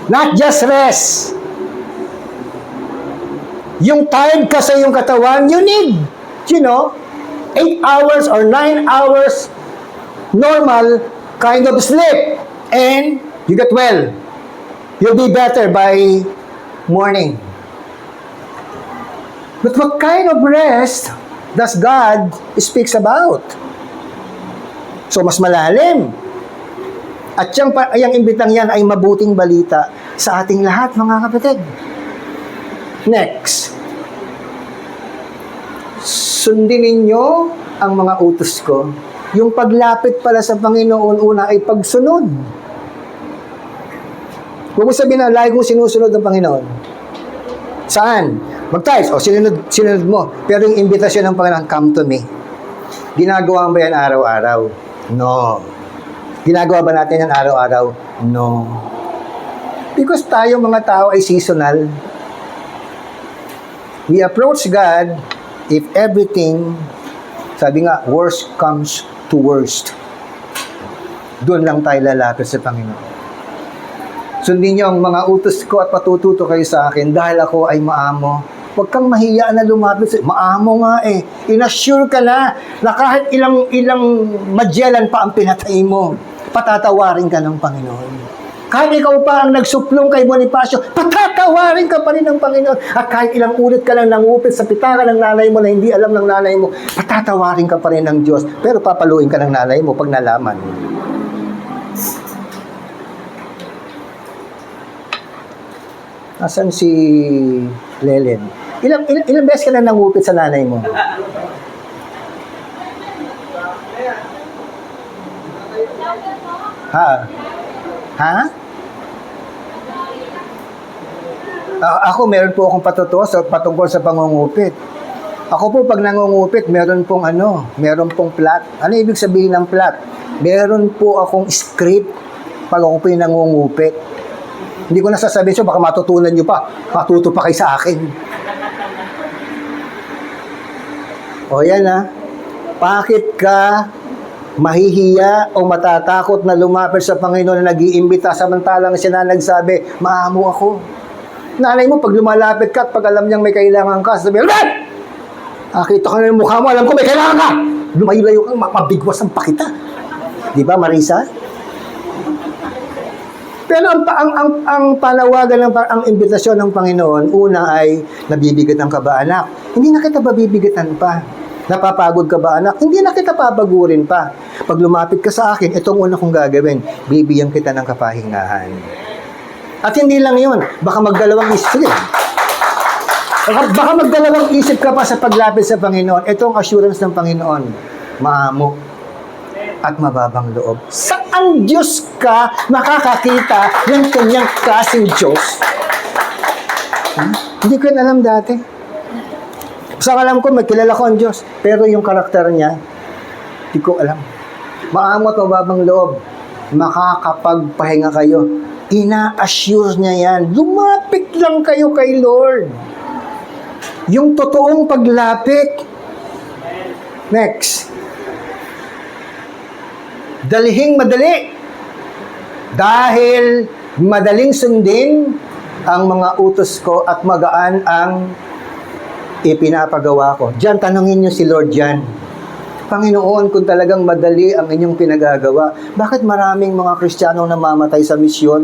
Not just rest. Yung tired ka sa iyong katawan, you need, 8 hours or 9 hours normal kind of sleep. And you get well. You'll be better by morning. But what kind of rest does God speaks about? So, mas malalim. At yung imbitang yan ay mabuting balita sa ating lahat, mga kapatid. Next. Sundin ninyo ang mga utos ko. Yung paglapit pala sa Panginoon, una ay pagsunod. Huwag mo sabihin na, lagi kong sinusunod ng Panginoon. Saan? Mag-tithes. Sinunod mo. Pero yung imbitasyon ng Panginoon, come to me. Ginagawa mo ba yan araw-araw? No. Ginagawa ba natin yan araw-araw? No. Because tayo mga tao ay seasonal. We approach God if everything, sabi nga, worst comes to worst. Doon lang tayo lalapit sa Panginoon. Sundin niyo ang mga utos ko at patututo kayo sa akin dahil ako ay maamo. Huwag kang mahiya na lumapit sa maamo nga eh. Inassure ka na kahit ilang Magellan pa ang pinatay mo, patatawarin ka ng Panginoon. Kahit ikaw pa ang nagsuplong kay Bonifacio, patatawarin ka pa rin ng Panginoon. At kahit ilang ulit ka lang nangupit sa pitaka ng nanay mo na hindi alam ng nanay mo, patatawarin ka pa rin ng Diyos. Pero papaluin ka ng nanay mo pag nalaman. Asan si Lelen? Ilang beses ka na nangupit sa nanay mo? Ha? Ako, meron po akong patutuo patungkol sa pangungupit. Ako po, pag nangungupit, meron pong plot. Ano ibig sabihin ng plot? Meron po akong script pag ako po yung nangungupit. Hindi ko nasasabihin siya, baka matutunan nyo pa. Matuto pa kayo sa akin. O yan ha. Bakit ka mahihiya o matatakot na lumapit sa Panginoon na nag-iimbita samantalang siya na nagsabi, maamo ako. Nanay mo, pag lumalapit ka at pag alam niyang may kailangan ka, sabi, Red! Kita ko na yung mukha mo, alam ko may kailangan ka! Lumayo-layo kang mabigwas ang pakita. Di ba, Marisa? Pero ang panawagan, ang imbitasyon ng Panginoon, una ay, nabibigatan ka ba, anak? Hindi na kita babibigatan pa. Napapagod ka ba, anak? Hindi na kita papagurin pa. Pag lumapit ka sa akin, itong una kong gagawin, bibigyan kita ng kapahingahan. At hindi lang yun, baka magdalawang isip. Sige. Baka magdalawang isip ka pa sa paglapit sa Panginoon. Ito ang assurance ng Panginoon. Maamo at mababang loob. Saan Diyos ka makakakita ng kanyang klaseng Diyos? Hindi ko yun alam dati. Sa alam ko, magkilala ko ang Diyos. Pero yung karakter niya, hindi ko alam. Maamo at mababang loob. Makakapagpahinga kayo. Ina-assure niya yan. Lumapit lang kayo kay Lord. Yung totoong paglapit. Next. Dalihing madali. Dahil madaling sundin ang mga utos ko at magaan ang ipinapagawa ko. Diyan, tanungin niyo si Lord diyan. Panginoon, kung talagang madali ang inyong pinagagawa, bakit maraming mga Kristiyanong namamatay sa misyon?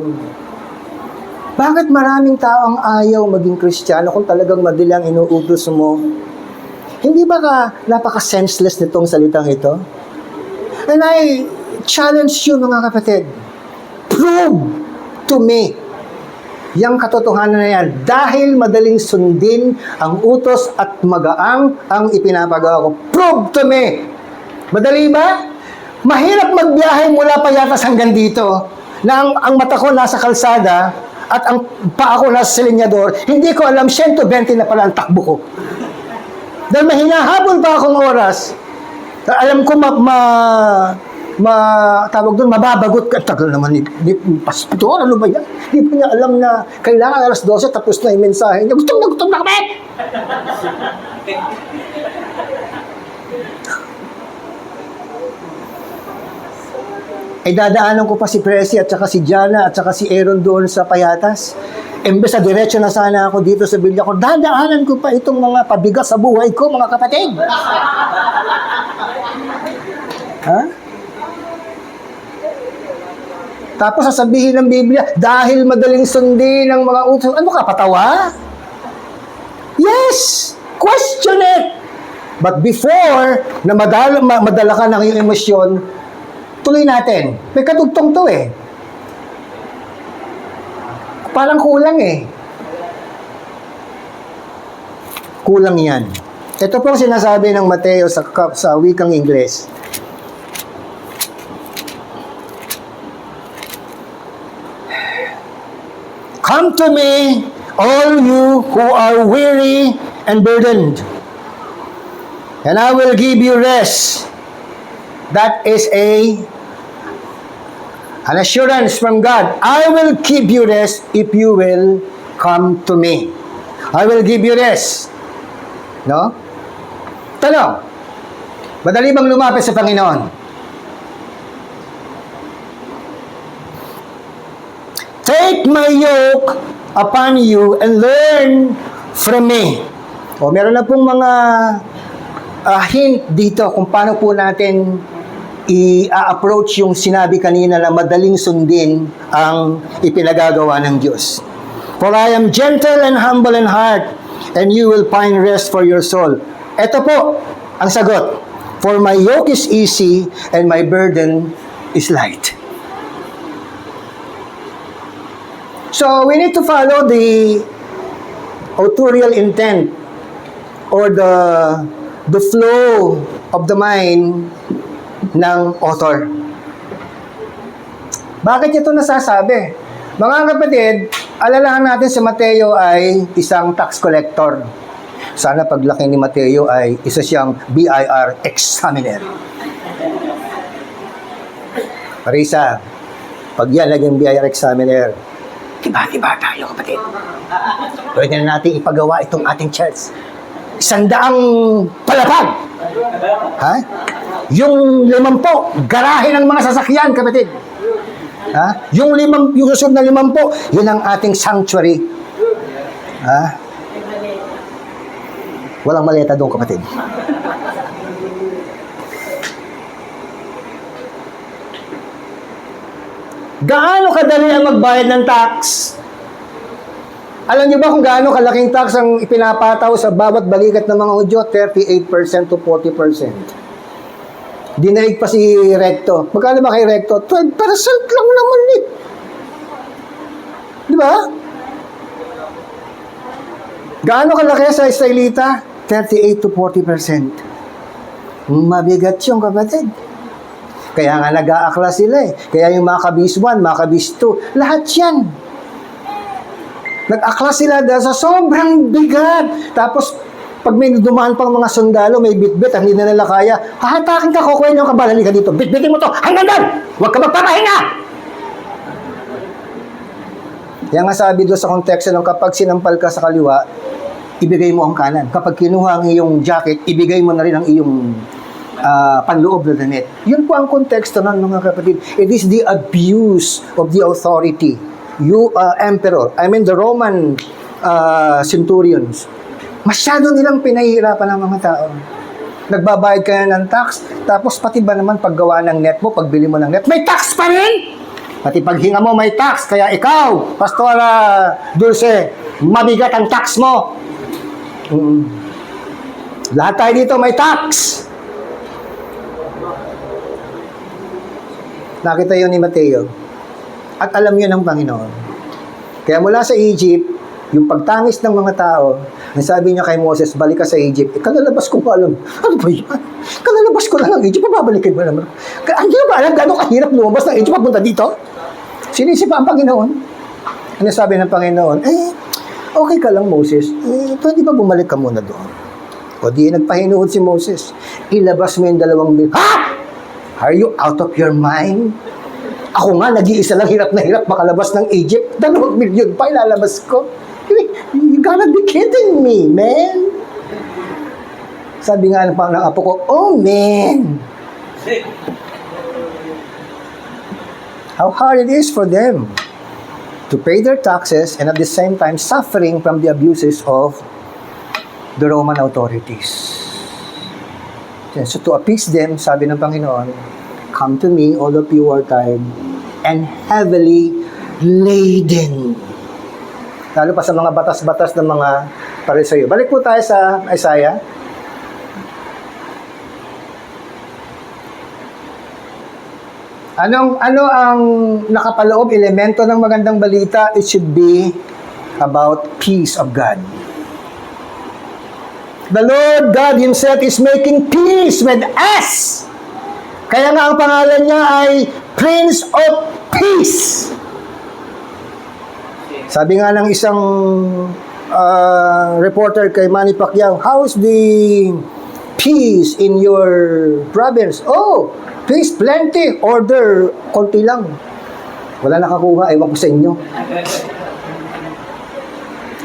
Bakit maraming tao ang ayaw maging Kristiyano kung talagang madali ang inuutos mo? Hindi ba napaka-senseless nitong salitang ito? And I challenge you, mga kapatid, prove to me Yang katotohanan na yan, dahil madaling sundin ang utos at magaang ang ipinapagawa ko. Prove to me! Madali ba? Mahirap magbiyahe mula Payatas hanggang dito, na ang mata ko nasa kalsada at ang paa ko nasa silinyador, hindi ko alam 120 na pala ang takbo ko. Dahil mahinahabol pa akong oras, alam ko tawag doon, mababagot ka. Tagal naman ni Pastor, ano ba yan? Di pa niya alam na kailangan alas 12 tapos na yung mensahe niya. Gutom na kami! Ay dadaanan ko pa si Presi at saka si Jana at saka si Aaron doon sa Payatas. Imbes na diretso na sana ako dito sa Biblia ko, dadaanan ko pa itong mga pabigat sa buhay ko, mga kapatid. Ha? Tapos sasabihin ng Biblia, dahil madaling sundin ng mga utos, ano ka, patawa? Yes! Question it! But before na madala ka ng iyong emosyon, tuloy natin. May katugtong to eh. Parang kulang eh. Kulang yan. Ito pong sinasabi ng Mateo sa wikang Ingles. Come to me, all you who are weary and burdened, and I will give you rest. That is an assurance from God. I will give you rest if you will come to me. I will give you rest. No? Tanong, madali bang lumapit sa Panginoon? Take my yoke upon you and learn from me. O, meron na pong mga hint dito kung paano po natin i-approach yung sinabi kanina na madaling sundin ang ipinagagawa ng Diyos. For I am gentle and humble in heart, and you will find rest for your soul. Ito po ang sagot. For my yoke is easy and my burden is light. So, we need to follow the authorial intent or the flow of the mind ng author. Bakit ito nasasabi? Mga kapatid, alalahan natin si Mateo ay isang tax collector. Sana paglaki ni Mateo ay isa siyang BIR examiner. Marisa, pag yan naging BIR examiner, iba-iba tayo, kapatid. Pwede na natin ipagawa itong ating church. 100 palapag. Ha? Yung 50, garahe ng mga sasakyan, kapatid. Ha? Yung susunod na 50, yun ang ating sanctuary. Ha? Walang maleta doon, kapatid. Gaano kadali ang magbayad ng tax? Alam niyo ba kung gaano kalaking tax ang ipinapataw sa bawat balikat ng mga Hudyo? 38% to 40%. Dinaig pa si Recto. Magkano ba kay Recto? 12% lang naman eh. Di ba? Gaano kalaki sa Israelita? 38 to 40%. Mabigat yung kapatid. Kaya nga nag-aakla sila eh. Kaya yung Maccabees 1, Maccabees 2, lahat yan. Nag-akla sila dahil sa sobrang bigat. Tapos, pag may dumaan pang mga sundalo, may bitbit, hindi na nila kaya, hahatakin ka, kukuhin yung kabalali ka dito. Bitbitin mo to, hanggang doon! Huwag ka magpapahinga! Yan nga sabi doon sa konteksto ng kapag sinampal ka sa kaliwa, ibigay mo ang kanan. Kapag kinuha ang iyong jacket, ibigay mo na rin ang iyong panloob na damit. Yun po ang konteksto ng mga kapatid. It is the abuse of the authority. You, emperor, the Roman centurions, masyado nilang pinahihirapan ng mga tao. Nagbabayad ka ng tax, tapos pati ba naman paggawa ng net mo, pagbili mo ng net, may tax pa rin! Pati paghinga mo may tax, kaya ikaw, Pastora Dulce, mabigat ang tax mo. Lahat tayo dito may tax. Nakita yun ni Mateo. At alam yun ng Panginoon. Kaya mula sa Egypt, yung pagtangis ng mga tao, ang sabi niya kay Moses, balik ka sa Egypt. Kalalabas ko pa alam. Ano ba yan? Kalalabas ko lang ng Egypt, pababalikin mo naman. Hindi ba alam gano'ng kahirap lumabas ng Egypt papunta dito? Sinisip pa ang Panginoon. Ano sabi ng Panginoon? Okay ka lang, Moses. Pwede ba bumalik ka muna doon? O di, nagpahinuhod si Moses. Ilabas mo yung 2 milyon. Ha? Are you out of your mind? Ako nga, nag-iisa lang hirap na hirap makalabas ng Egypt. 2 milyon pa ilalabas ko. You gotta be kidding me, man. Sabi nga ng apo ko, oh man. How hard it is for them to pay their taxes and at the same time suffering from the abuses of the Roman authorities. So to appease them, sabi ng Panginoon, come to me, all of you are tired and heavily laden. Lalo pa sa mga batas-batas ng mga Pariseyo. Balik po tayo sa Isaiah. Ano ang nakapaloob elemento ng magandang balita? It should be about peace of God. The Lord God Himself is making peace with us. Kaya nga ang pangalan niya ay Prince of Peace. Sabi nga ng isang reporter kay Manny Pacquiao, how's the peace in your province? Oh, peace plenty, order konti lang. Wala nakakuha, ewan ko sa inyo.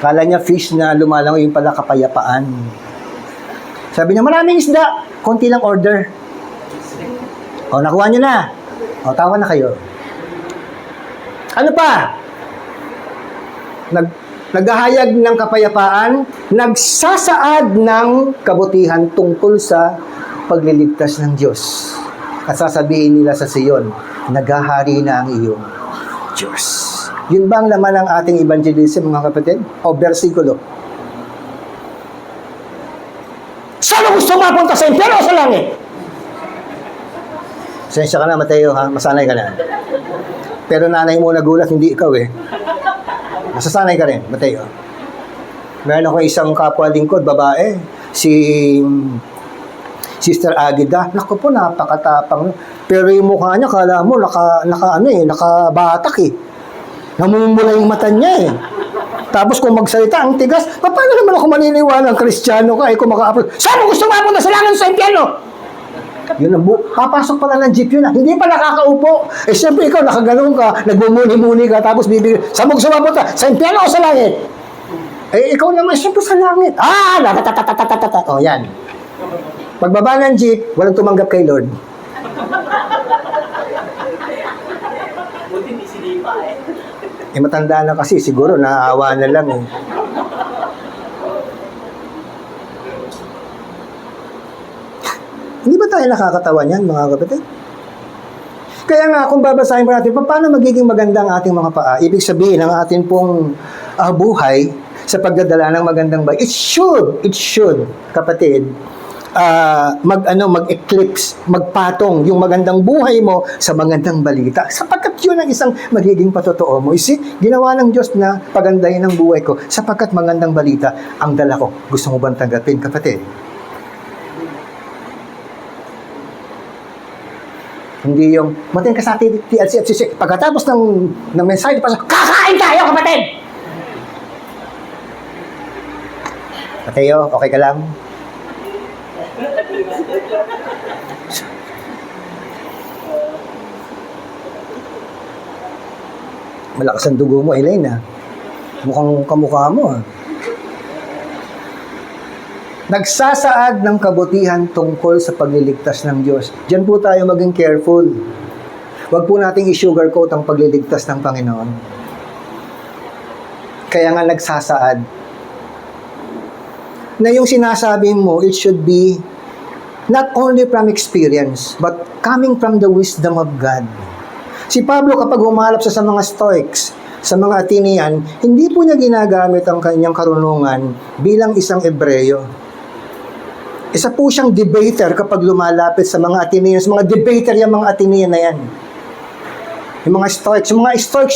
Kala niya fish na lumalangoy, yung pala kapayapaan. Sabi niya, maraming isda, konti lang order. O, nakuha niyo na. O, tawa na kayo. Ano pa? Naghahayag ng kapayapaan, nagsasaad ng kabutihan tungkol sa pagliligtas ng Diyos. At sasabihin nila sa Sion, naghahari na ang iyong Diyos. Yun ba ang laman ng ating evangelism, mga kapatid? O versikulo? Saan gusto mapunta sa impyerno o sa langit? Sensya ka na, Mateo, ha? Masanay ka na. Pero nanay mo nagulat, hindi ikaw eh. Masasanay ka rin, Mateo. Meron ako isang kapwa lingkod, babae, si Sister Agida. Naku po, napakatapang. Pero yung mukha niya, kala mo, nakabatak eh. Namumula yung mata niya eh. Tapos kung magsalita, ang tigas, paano naman ako maniniwala ng Kristiyano ka eh kung maka-upload? Saan mo gusto mapunta sa langit sa impyerno? Yun ang papasok pala ng jeep yun hindi pa nakakaupo. Eh siyempre ikaw nakaganong ka, nagmumuni-muni ka, tapos bibigyan, saan mo gusto mapunta? Sa impyerno o sa langit? Eh ikaw naman, siyempre sa langit. O yan. Pagbaba ng jeep, walang tumanggap kay Lord. Buti hindi sinipa eh. Eh matanda na kasi, siguro naaawa na lang eh. Hindi ba tayo nakakatawa niyan, mga kapatid? Kaya nga, kung babasahin pa natin, paano magiging maganda ang ating mga paa? Ibig sabihin, ang ating pong buhay sa pagdadala ng magandang buhay, it should, kapatid, mag-eclipse, magpatong yung magandang buhay mo sa magandang balita. Sapagkat yun ang isang magiging patotoo mo. Isip, ginawa ng Diyos na pagandahin ang buhay ko sapagkat magandang balita ang dala ko. Gusto mo bang tanggapin, kapatid? Hindi yung, matin ka sa TLC at CC. Pagkatapos ng mensahe, kakain tayo, kapatid! Mateo, okay ka lang? Malakas ang dugo mo, Elaine, ha? Mukhang kamukha mo, ha? Nagsasaad ng kabutihan tungkol sa pagliligtas ng Diyos. Diyan po tayo maging careful. Huwag po nating i-sugarcoat ang pagliligtas ng Panginoon. Kaya nga nagsasaad. Na yung sinasabi mo, it should be not only from experience, but coming from the wisdom of God. Si Pablo kapag humalap sa mga Stoics, sa mga Athenian, hindi po niya ginagamit ang kanyang karunungan bilang isang Ebreyo. Isa po siyang debater kapag lumalapit sa mga Athenians. Mga debater yung mga Athenian na yan. Yung mga Stoics,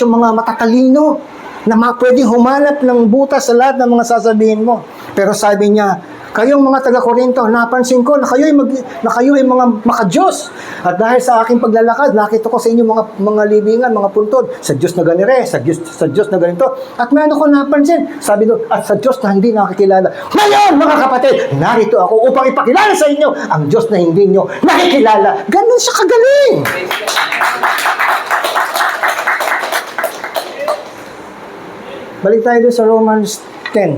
yung mga matatalino. na pwedeng humanap ng butas sa lahat ng mga sasabihin mo. Pero sabi niya, kayong mga taga-Korinto, napansin ko na kayo ay mga makadiyos. At dahil sa aking paglalakad, nakita ko sa inyo mga libingan, mga puntod, sa Diyos na ganire, sa Diyos na ganito. At meron ko napansin, sabi doon, at sa Diyos na hindi nakikilala. Ngayon, mga kapatid, narito ako upang ipakilala sa inyo ang Diyos na hindi nyo nakikilala. Ganun siya kagaling. Balik tayo doon sa Romans 10.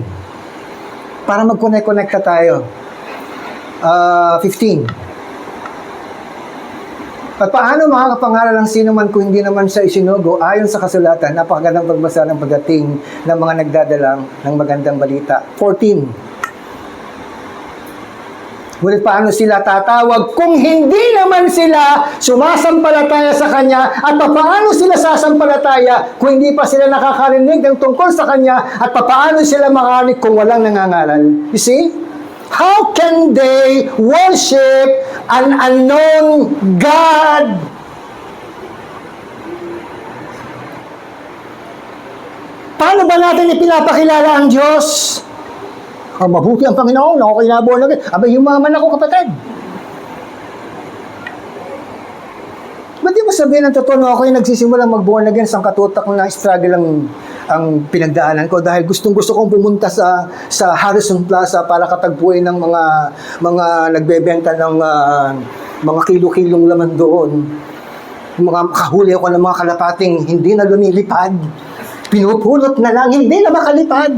Para mag-connect-connecta tayo. 15. At paano makakapangaral ng sino man kung hindi naman siya isinugo ayon sa kasulatan? Napakagandang pagbasa ng pagdating ng mga nagdadalang ng magandang balita. 14. Ngunit paano sila tatawag kung hindi naman sila sumasampalataya sa Kanya? At paano sila sasampalataya kung hindi pa sila nakakarinig ng tungkol sa Kanya? At paano sila makarinig kung walang nangangaral? You see? How can they worship an unknown God? Paano ba natin ipinapakilala ang Diyos? Mabuti ang Panginoon, ako kayo naborn again. Aba, yumaman ako, kapatid. Ba't di mo sabihin ang totoo na ako yung nagsisimula mag-born again sa katutak na struggle ang pinagdaanan ko dahil gustong-gusto kong pumunta sa Harrison Plaza para katagpuin ng mga nagbebenta ng mga kilo-kilong laman doon. Makahuli ako ng mga kalapating hindi na lumilipad. Pinupulot na lang, hindi na makalipad.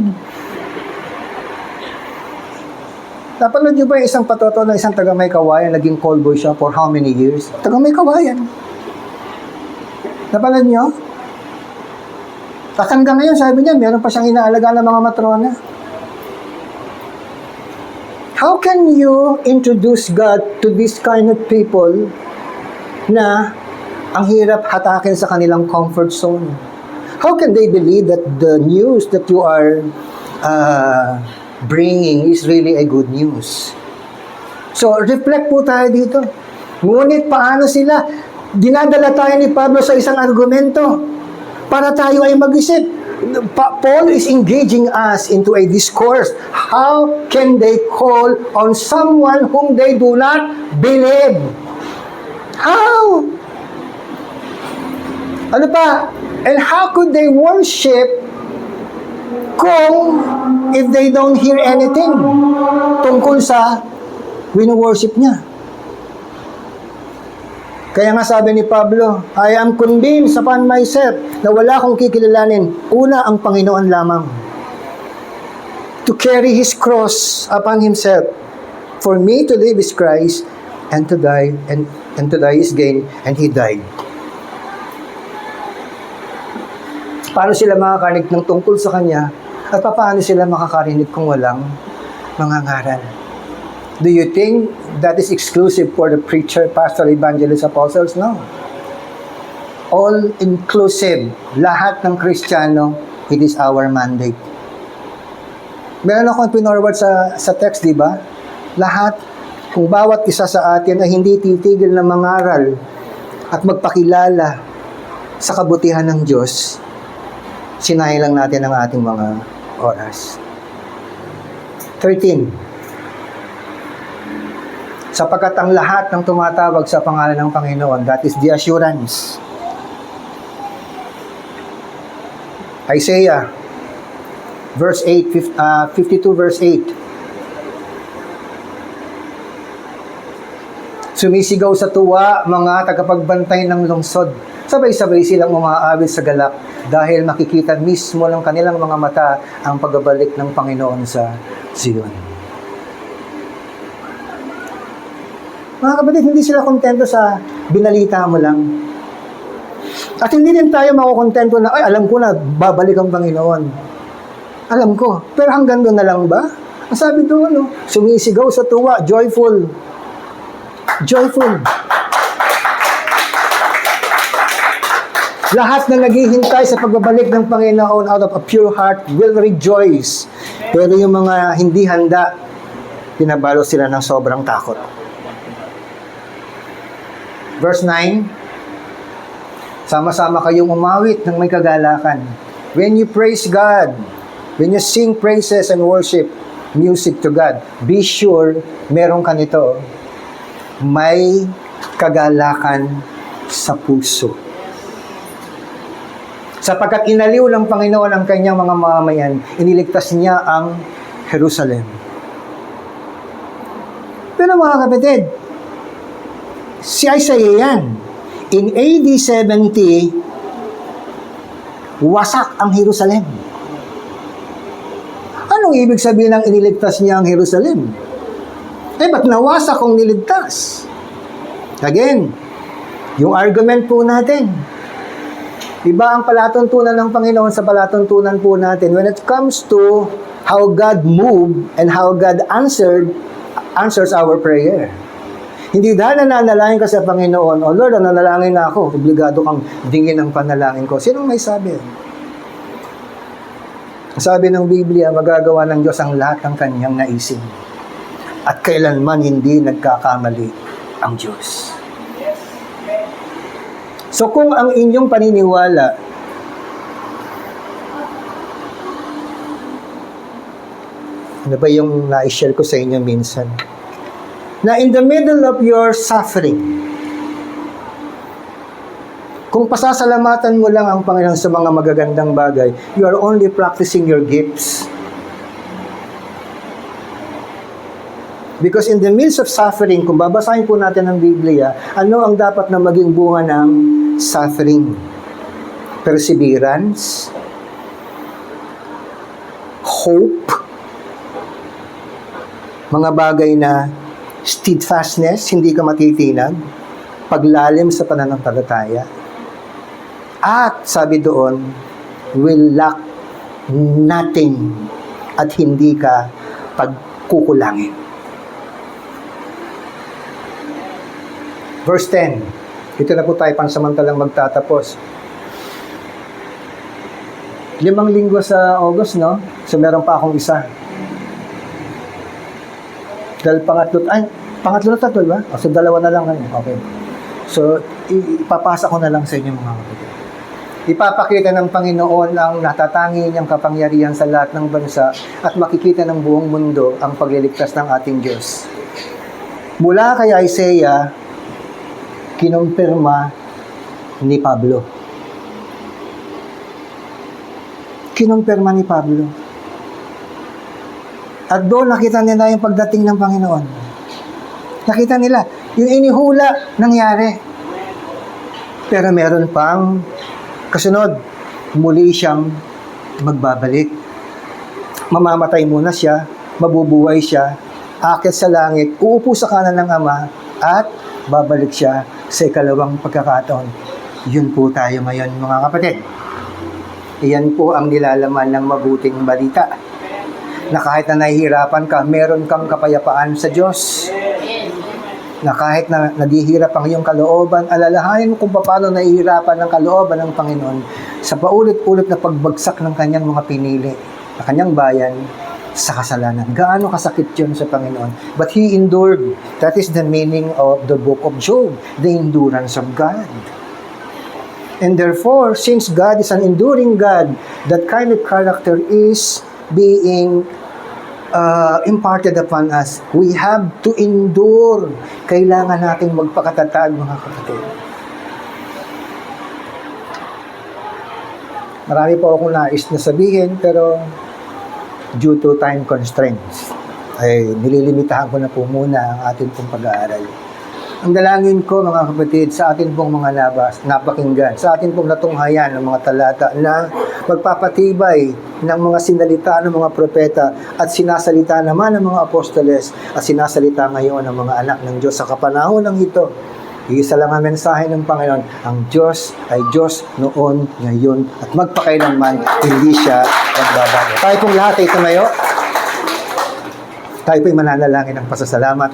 Napanood niyo ba yung isang patoto ng isang taga-May-Kawayan, naging callboy siya for how many years? Taga-May-Kawayan. Napanood niyo? At hanggang ngayon, sabi niya, meron pa siyang inaalaga ng mga matrona. How can you introduce God to this kind of people na ang hirap hatakin sa kanilang comfort zone? How can they believe that the news that you are bringing is really a good news? So, reflect po tayo dito. Ngunit paano sila? Dinadala tayo ni Pablo sa isang argumento para tayo ay mag-isip. Paul is engaging us into a discourse. How can they call on someone whom they do not believe? How? Ano pa? And how could they worship kung if they don't hear anything tungkol sa wino-worship niya? Kaya nga sabi ni Pablo, I am convinced upon myself na wala akong kikilalanin. Una, ang Panginoon lamang. To carry His cross upon Himself. For me to live is Christ, and to die is gain, and He died. Paano sila makakarinig ng tungkol sa Kanya? At paano sila makakarinig kung walang mangangaral? Do you think that is exclusive for the preacher, pastor, evangelist, apostles? No. All inclusive. Lahat ng Kristiyano, it is our mandate. Meron akong pinorward sa text, di ba? Lahat, kung bawat isa sa atin ay hindi titigil na mangaral at magpakilala sa kabutihan ng Diyos, sinahin lang natin ang ating mga oras. 13. Sapagkat ang lahat ng tumatawag sa pangalan ng Panginoon, that is the assurance. Isaiah, verse 8, 52 verse 8. Sumisigaw sa tuwa mga tagapagbantay ng lungsod. Sabay-sabay silang umaawit sa galak dahil makikita mismo ng kanilang mga mata ang pagbabalik ng Panginoon sa Zion. Mga kapatid, hindi sila kontento sa binalita mo lang. At hindi din tayo makukontento na, ay, alam ko na, babalik ang Panginoon. Alam ko. Pero hanggang doon na lang ba? Ang sabi doon, no? Sumisigaw sa tuwa, joyful. Joyful. Lahat na naghihintay sa pagbabalik ng Panginoon out of a pure heart will rejoice. Pero yung mga hindi handa, pinabalo sila ng sobrang takot. Verse 9, sama-sama kayong umawit ng may kagalakan. when you praise God, when you sing praises and worship music to God, be sure meron ka nito. May kagalakan sa puso. Sapagkat inaliw ng Panginoon ang kanyang mga mamamayan, iniligtas niya ang Jerusalem. Pero mga kapatid, si Isaiah yan. In AD 70, wasak ang Jerusalem. Anong ibig sabihin ng iniligtas niya ang Jerusalem? Ba't nawasak kung niligtas? Again, yung argument po natin. Iba ang palatuntunan ng Panginoon sa palatuntunan po natin. When it comes to how God moved and how God answers our prayer. Hindi dahil nananalangin ka sa Panginoon, "Oh Lord, nanalangin na ako," obligado kang dingin ang panalangin ko. Sino may sabi? Sabi ng Biblia, magagawa ng Diyos ang lahat ng kanyang naisin. At kailanman hindi nagkakamali ang Diyos. So kung ang inyong paniniwala ano ba yung na-share ko sa inyo minsan? Na in the middle of your suffering, kung pasasalamatan mo lang ang Panginoon sa mga magagandang bagay, you are only practicing your gifts. Because in the midst of suffering, kung babasahin po natin ang Biblia, ano ang dapat na maging bunga ng suffering? Perseverance, hope, mga bagay na steadfastness, hindi ka matitinag, paglalim sa pananampalataya, at sabi doon, will lack nothing, at hindi ka pagkukulangin. Verse 10. Ito na po tayo pansamantalang magtatapos. 5 linggo sa August, no? So, meron pa akong isa. Dahil pangatlo na tatlo, ba? So, 2 na lang kayo. Okay. So, ipapasa ko na lang sa inyo mga kapatid. Ipapakita ng Panginoon ang natatangi niyang kapangyarihan sa lahat ng bansa at makikita ng buong mundo ang pagliligtas ng ating Diyos. Mula kay Isaiah, kinumpirma ni Pablo. Kinumpirma ni Pablo. At doon nakita nila yung pagdating ng Panginoon. Nakita nila, yung inihula, nangyari. Pero meron pang kasunod, muli siyang magbabalik. Mamamatay muna siya, mabubuhay siya, aakyat sa langit, uupo sa kanan ng Ama, at babalik siya sa ikalawang pagkakataon. Yun po tayo ngayon, mga kapatid. Iyan po ang nilalaman ng mabuting balita. Na kahit na nahihirapan ka, meron kang kapayapaan sa Diyos. Na kahit na naghihirap ang iyong kalooban, alalahanin mo kung paano nahihirapan ang kalooban ng Panginoon sa paulit-ulit na pagbagsak ng kanyang mga pinili, na kanyang bayan, sa kasalanan. Gaano kasakit yun sa Panginoon. But He endured. That is the meaning of the book of Job, the endurance of God. And therefore, since God is an enduring God, that kind of character is being imparted upon us. We have to endure. Kailangan nating magpakatatag, mga kapatid. Marami po akong nais na sabihin, pero due to time constraints, ay nililimitahan ko na po muna ang ating pong pag-aaral. Ang dalangin ko, mga kapatid, sa ating pong mga napakinggan, sa ating pong natunghayan ng mga talata na magpapatibay ng mga sinalita ng mga propeta at sinasalita naman ng mga apostoles at sinasalita ngayon ng mga anak ng Diyos sa kapanahon ng ito. Isa lang ang mensahe ng Panginoon, ang Diyos ay Diyos noon, ngayon, at magpakailanman, hindi siya magbabago. Tayo pong lahat ay tumayo. Tayo po'y mananalangin ng pasasalamat.